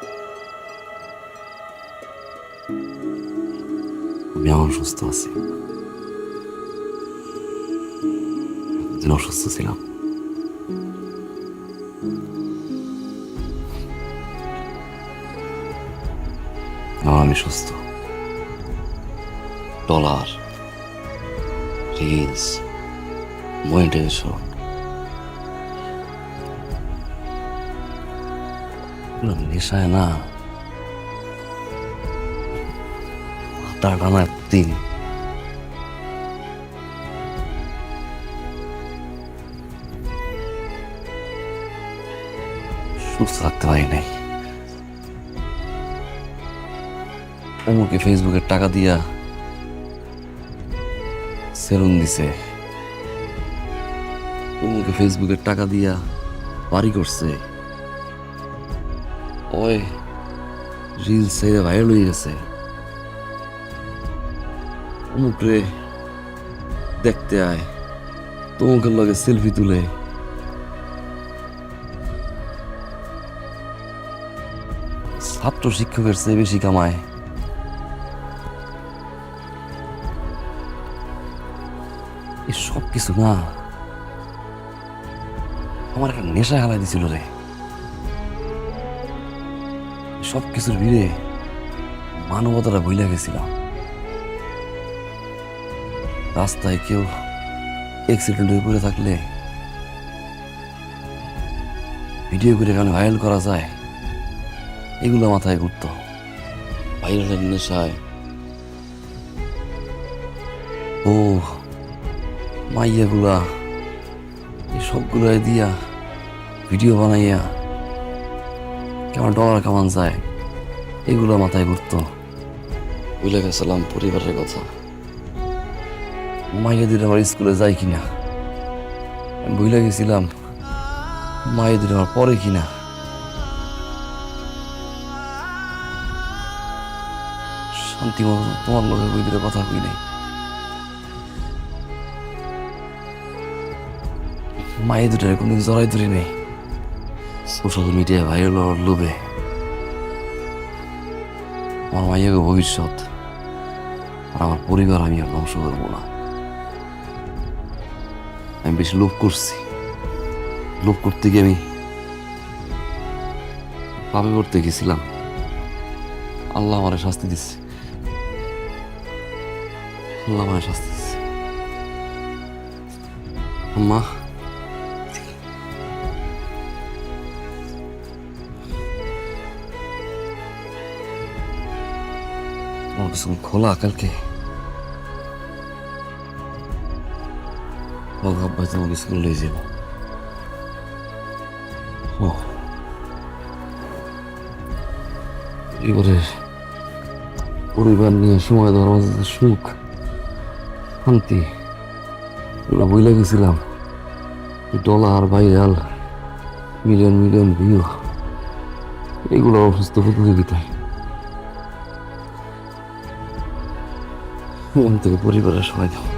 আমি এখন সুস্থ আছি, এতদিন অসুস্থ ছিলাম। এখন আমি সুস্থ। ডলার, রিলস, মনিটাইজেশন, নেশায় না মাথা টানা দিন। সুস্থ থাকতে পারি নাই। অমুকে ফেসবুকের টাকা দিয়া সেলুন দিছে, অমুকে ফেসবুকের টাকা দিয়া বাড়ি করছে, ওই রিলস ছেড়ে ভাইরাল হয়ে গেছে, অমুক রে দেখতে আয়, তমুকের লগে সেলফি তুলে। ছাত্র শিক্ষকের চেয়ে বেশি কামায়। এই সব কিছু না আমার একটা নেশা হালাই দিছিল রে। সব কিছুর ভিড়ে মানবতাটা ভুলে গেছিলাম। রাস্তায় কেউ অ্যাক্সিডেন্ট হয়ে পড়ে থাকলে ভিডিও করে কেন ভাইরাল করা যায়, এগুলো মাথায় ঘুরতো। ভাইরালের নেশায় ও মাইয়াগুলা এই সবগুলাই দিয়া ভিডিও বানাইয়া কেমন ডলার কামান যায়, এগুলো মাথায় ঘুরতো। ভুলে গেছিলাম পরিবারের কথা। মাইয়াদের আমার স্কুলে যায় কিনা, ভুলে গেছিলাম মাইয়াদের আমার পরে কিনা। শান্তি মতো তোমার লোকের বইদের কথা কই নাই। মায়ে দুটারে কোনদিন জড়াই ধরি নেই সোশ্যাল মিডিয়ায় ভাইরাল হওয়ার লোভে। আমার মাইয়াকে ভবিষ্যৎ আর আমার পরিবার আমি আর ধ্বংস করবো না। আমি বেশি লোভ করছি, লোভ করতে গিয়ে আমি পাপে করতে গেছিলাম। আল্লাহ আমার শাস্তি দিচ্ছে, আল্লাহ আমার শাস্তি দিচ্ছে। আম্মা তোমার কিছু খোলা কালকে আব্বা তোমাকে স্কুলে নিয়ে যাবো। ও এবারে পরিবার নিয়ে সময় দেওয়ার মাঝে সুখ শান্তি এগুলো বইলে গেছিলাম। Dollar viral million million view এগুলো অসুস্থ প্রতিযোগিতায় থেকে পরিবারের সময় দাও।